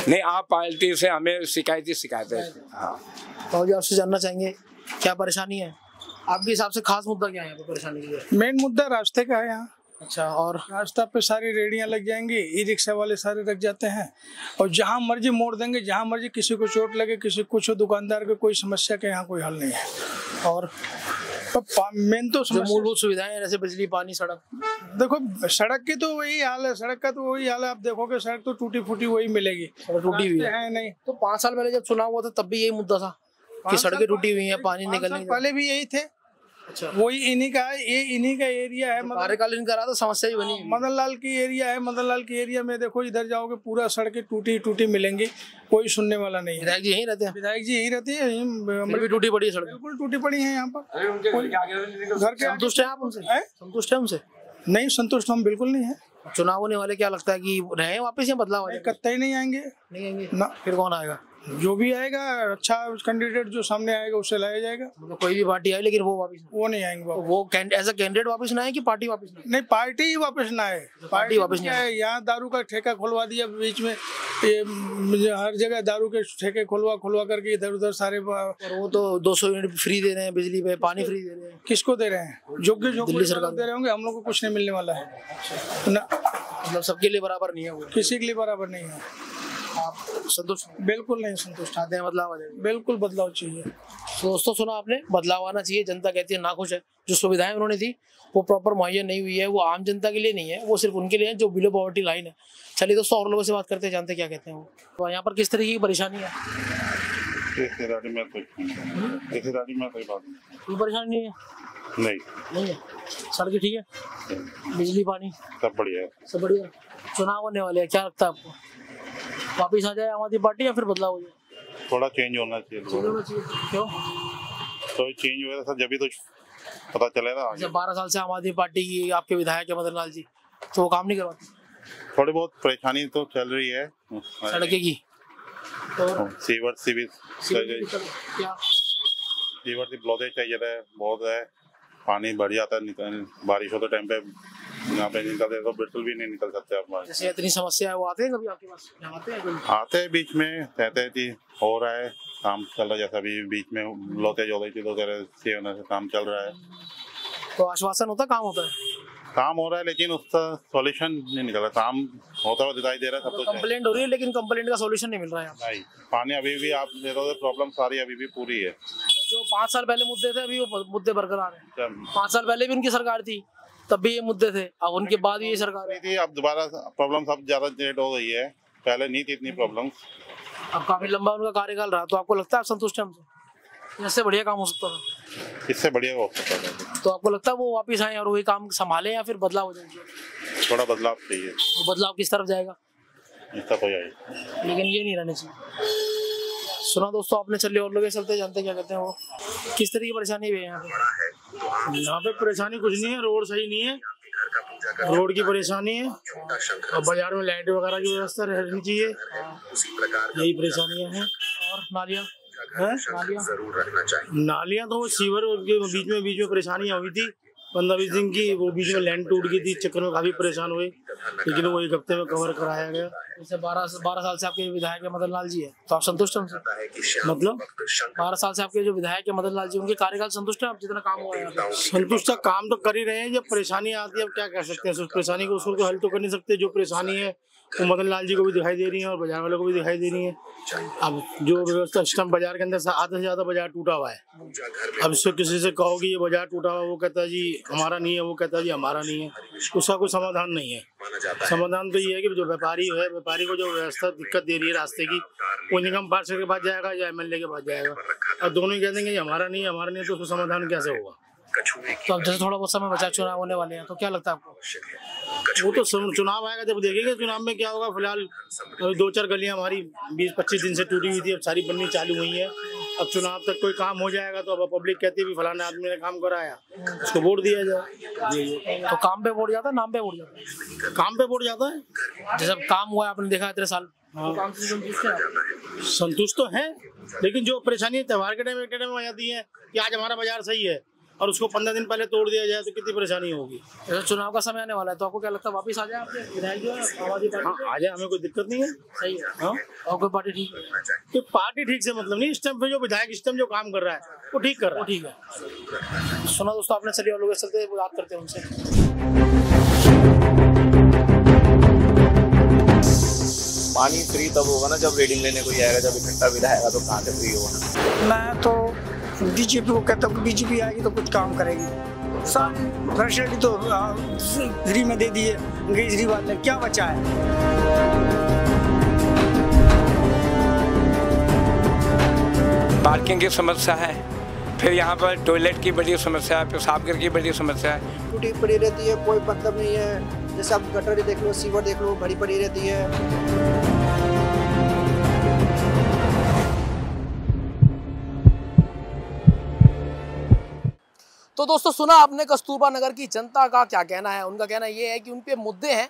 नहीं, आप पार्टी से हमें शिकायत है। हाँ, तो जी आपसे जानना चाहेंगे क्या परेशानी है आपके हिसाब से, खास मुद्दा क्या है यहाँ पे परेशानी की? मेन मुद्दा रास्ते का है यहाँ। अच्छा, और रास्ता पे सारी रेडियां लग जाएंगी, ई रिक्शा वाले सारे रख जाते हैं और जहाँ मर्जी मोड़ देंगे, जहाँ मर्जी किसी को चोट लगे, किसी कुछ दुकानदार को कोई समस्या के यहाँ कोई हल नहीं है। और मेन तो मूलभूत सुविधाएं जैसे बिजली, पानी, सड़क, देखो सड़क की तो वही हाल है, सड़क का तो वही हाल है। आप देखोगे सड़क तो टूटी फूटी वही मिलेगी, टूटी हुई है नहीं। तो 5 साल पहले जब चुनाव हुआ था तब भी यही मुद्दा था कि सड़कें टूटी हुई हैं, पानी निकलने पहले भी यही थे। अच्छा, वही इन्हीं का एरिया है। कार्यकाल इनका रहा तो समस्या ही बनी। मदन लाल की एरिया है, मदन लाल की एरिया में देखो इधर जाओगे पूरा सड़कें टूटी मिलेंगी, कोई सुनने वाला नहीं है। विधायक जी यहीं रहते हैं? विधायक जी यहीं रहते हैं। टूटी पड़ी है सड़क? बिल्कुल टूटी पड़ी है यहाँ पर। घर के संतुष्ट है आप उनसे? संतुष्ट है उनसे? नहीं, संतुष्ट हम बिल्कुल नहीं है। चुनाव होने वाले, क्या लगता है कि रहे वापस या बदलाव? कतई नहीं आएंगे। नहीं आएंगे ना? फिर कौन आएगा? जो भी आएगा अच्छा कैंडिडेट जो सामने आएगा उससे लाया जाएगा। मतलब कोई भी पार्टी आए लेकिन वो वापस नहीं आएंगे। वो एज अ कैंडिडेट वापस ना आए कि पार्टी वापस ना? नहीं, पार्टी ही वापस ना आए। पार्टी वापस नहीं आए। यहाँ दारू का ठेका खुलवा दिया बीच में, ये हर जगह दारू के ठेके खुलवा करके इधर उधर सारे। और वो तो 200 यूनिट फ्री दे रहे हैं, बिजली पे, पानी फ्री दे रहे हैं। किसको दे रहे हैं? जो दिल्ली सरकार दे रहे होंगे, हम लोग को कुछ नहीं मिलने वाला है। मतलब सबके लिए बराबर नहीं है वो? किसी के लिए बराबर नहीं है। आप संतुष्ट? बिल्कुल नहीं संतुष्ट। चाहते हैं बदलाव आ जाए? बिल्कुल बदलाव चाहिए। तो दोस्तों सुना आपने, बदलाव आना चाहिए। जनता कहती है नाखुश है, जो सुविधाएं उन्होंने दी वो प्रॉपर मुहैया नहीं हुई है, वो आम जनता के लिए नहीं है, वो सिर्फ उनके लिए है जो बिलो पॉवर्टी लाइन है। चलिए दोस्तों और लोगों से बात करते हैं, जानते क्या कहते हैं वो। तो यहाँ पर किस तरीके की परेशानी है? कोई परेशानी नहीं है? नहीं है। सड़कें ठीक है, बिजली पानी सब बढ़िया है। सब बढ़िया। चुनाव होने वाले हैं, क्या लगता है आपको वापिस आ जाए आम आदमी पार्टी या फिर बदलाव हो जाए? थोड़ा चेंज होना चाहिए। क्यों? तो चेंज होगा सर, जब भी तो पता चलेगा। जब 12 साल से आम आदमी पार्टी की आपके विधायक है मदन लाल जी, तो वो काम नहीं करवाते? थोड़ी बहुत परेशानी तो चल रही है सड़कें की, सीवर से भी क्या सीवर से ब्लॉकेज चाहिए है, बहुत है। पानी बढ़ जाता है, बारिश हो तो टाइम पे यहाँ पे निकलते तो बिल्कुल भी नहीं निकल सकते आप। जैसे इतनी समस्या है, वो आते हैं कभी आपके पास? आते हैं बीच में, कहते हैं कि हो रहा है काम चल रहा है, जैसा भी बीच में ब्लॉकेज हो गई थी तो से होने से काम चल रहा है। तो आश्वासन होता काम होता है? काम हो रहा है लेकिन उसका सॉल्यूशन नहीं निकल रहा। काम होता हुआ दिखाई दे रहा है सब कुछ। कंप्लेंट हो रही है लेकिन कंप्लेंट का सॉल्यूशन नहीं मिल रहा है। नहीं, पानी अभी भी आप देखोगे प्रॉब्लम सारी अभी भी पूरी है। जो 5 साल पहले मुद्दे थे अभी वो मुद्दे बरकरार हैं। 5 साल पहले भी उनकी सरकार थी, तब भी ये मुद्दे थे, अब उनके बाद भी ये सरकार नहीं थी, अब दोबारा प्रॉब्लम सब ज्यादा जेट हो गई है, पहले नहीं थी इतनी प्रॉब्लम। अब काफी लंबा उनका कार्यकाल रहा, तो आपको लगता है आप संतुष्ट हैं हमसे? इससे बढ़िया काम हो सकता था? इससे बढ़िया हो सकता था। तो आपको लगता है वो वापिस आए और वही काम संभाले या फिर बदलाव हो जाएगा? थोड़ा बदलाव चाहिए। तो बदलाव किस तरफ जाएगा? इस तरफ हो जाएगा, लेकिन ये नहीं रहना चाहिए। सुना दोस्तों आपने, चलिए और लोग चलते जानते क्या कहते हैं वो, किस तरह की परेशानी हुई है यहाँ पे? यहाँ पे परेशानी कुछ नहीं है, रोड सही नहीं है, रोड की परेशानी है और बाजार में लाइट वगैरह की व्यवस्था रहनी चाहिए, यही परेशानियाँ हैं। और नालियाँ नालियाँ तो वो सीवर के बीच में परेशानियाँ हुई थी 15-20 दिन की, वो बीच में लैंड टूट गई थी, चक्कर में काफी परेशान हुए, लेकिन वो एक हफ्ते में कवर कराया गया। जैसे 12 साल से आपके विधायक है मदन लाल जी है, तो आप संतुष्ट हैं उनसे? मतलब 12 साल से आपके जो विधायक है मदन लाल जी, उनके कार्यकाल संतुष्ट है आप? जितना काम हुआ है संतुष्ट, काम तो कर ही रहे हैं, जब परेशानी आती है अब क्या कह सकते हैं, उस परेशानी को उसको हल तो कर नहीं सकते। जो परेशानी है वो मदन लाल जी को भी दिखाई दे रही है और बाजार वालों को भी दिखाई दे रही है। अब जो व्यवस्था सिस्टम बाजार के अंदर आधे से ज्यादा बाजार टूटा हुआ है, अब इससे किसी से कहो कि ये बाजार टूटा हुआ, वो कहता है जी हमारा नहीं है, वो कहता है जी हमारा नहीं है, उसका कोई समाधान नहीं है। समाधान तो ये है कि जो व्यापारी है, व्यापारी को जो व्यवस्था दिक्कत दे रही है रास्ते की, वो निगम पार्षद के पास जाएगा या MLA के पास जाएगा, और दोनों ही कह देंगे हमारा नहीं है, तो उसका समाधान कैसे होगा? तो अब जैसे थोड़ा बहुत समय बचा, चुनाव होने वाले हैं, तो क्या लगता है आपको? वो तो चुनाव आएगा जब देखेंगे चुनाव में क्या होगा। फिलहाल 2-4 गलियां हमारी 20-25 दिन से टूटी हुई थी, अब सारी बननी चालू हुई है। अब चुनाव तक कोई काम हो जाएगा तो अब पब्लिक कहती है फलाने आदमी ने काम कराया, उसको वोट दिया जाए। तो काम पे वोट जाता है, नाम पे वोट जाता है? काम पे वोट जाता है। जैसे काम हुआ आपने देखा इतने साल, हाँ। संतुष्ट तो है, लेकिन जो परेशानी त्योहार के टाइम आ जाती है कि आज हमारा बाजार सही है और उसको 15 दिन पहले तोड़ दिया जाए तो कितनी परेशानी होगी। जैसे चुनाव का समय आने वाला है, तो आपको क्या लगता है वापस आ जाए आपके विधायक जो है आम आदमी पार्टी? हाँ, आ जाए, हमें कोई दिक्कत नहीं है। सही है। हाँ? और कोई पार्टी ठीक है? तो पार्टी ठीक से मतलब नहीं, इस टाइम पे जो विधायक इस टाइम जो काम कर रहा है वो ठीक कर रहा है। ठीक है। सुना दोस्तों आपने, चलिए और लोग चलते बात करते हैं उनसे। पानी फ्री तब होगा ना जब रीडिंग लेने कोई आएगा, जब इकट्ठा भी रहेगा तो कहाँ से फ्री होगा? मैं तो बीजेपी को कहता हूँ, बीजेपी आएगी तो कुछ काम करेगी। सारी फैसिलिटी तो फ्री में दे दिए, केजरीवाल ने, क्या बचा है? पार्किंग की समस्या है, फिर यहाँ पर टॉयलेट की बड़ी समस्या है, पेशाब घर की बड़ी समस्या है। टूटी पड़ी रहती है, कोई मतलब नहीं है। जैसे आप गटर देख लो, सीवर देख लो, भरी पड़ी रहती है। तो दोस्तों सुना आपने कस्तूरबा नगर की जनता का क्या कहना है। उनका कहना ये है कि उन पे मुद्दे हैं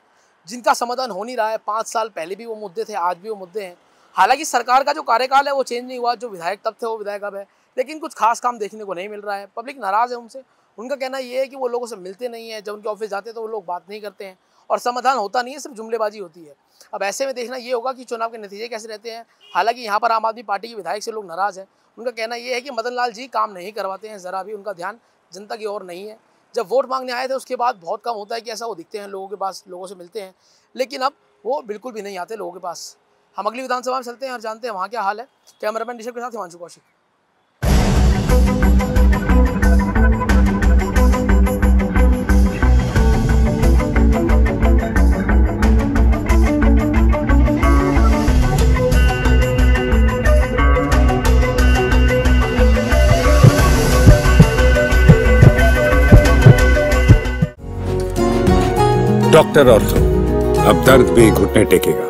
जिनका समाधान हो नहीं रहा है। 5 साल पहले भी वो मुद्दे थे, आज भी वो मुद्दे हैं। हालांकि सरकार का जो कार्यकाल है वो चेंज नहीं हुआ, जो विधायक तब थे वो विधायक अब है, लेकिन कुछ खास काम देखने को नहीं मिल रहा है। पब्लिक नाराज़ है उनसे। उनका कहना ये है कि वो लोगों से मिलते नहीं है, जब उनके ऑफिस जाते हैं तो वो लोग बात नहीं करते हैं और समाधान होता नहीं है, सिर्फ जुमलेबाजी होती है। अब ऐसे में देखना ये होगा कि चुनाव के नतीजे कैसे रहते हैं। हालांकि यहाँ पर आम आदमी पार्टी के विधायक से लोग नाराज़ हैं। उनका कहना ये है कि मदन लाल जी काम नहीं करवाते हैं, ज़रा भी उनका ध्यान जनता की ओर नहीं है। जब वोट मांगने आए थे उसके बाद बहुत कम होता है कि ऐसा वो दिखते हैं लोगों के पास, लोगों से मिलते हैं, लेकिन अब वो बिल्कुल भी नहीं आते लोगों के पास। हम अगली विधानसभा में चलते हैं और जानते हैं वहाँ क्या हाल है। कैमरामैन ऋषभ के साथ हिमांशु कौशिक। डॉक्टर ऑर्थो, अब दर्द भी घुटने टेकेगा।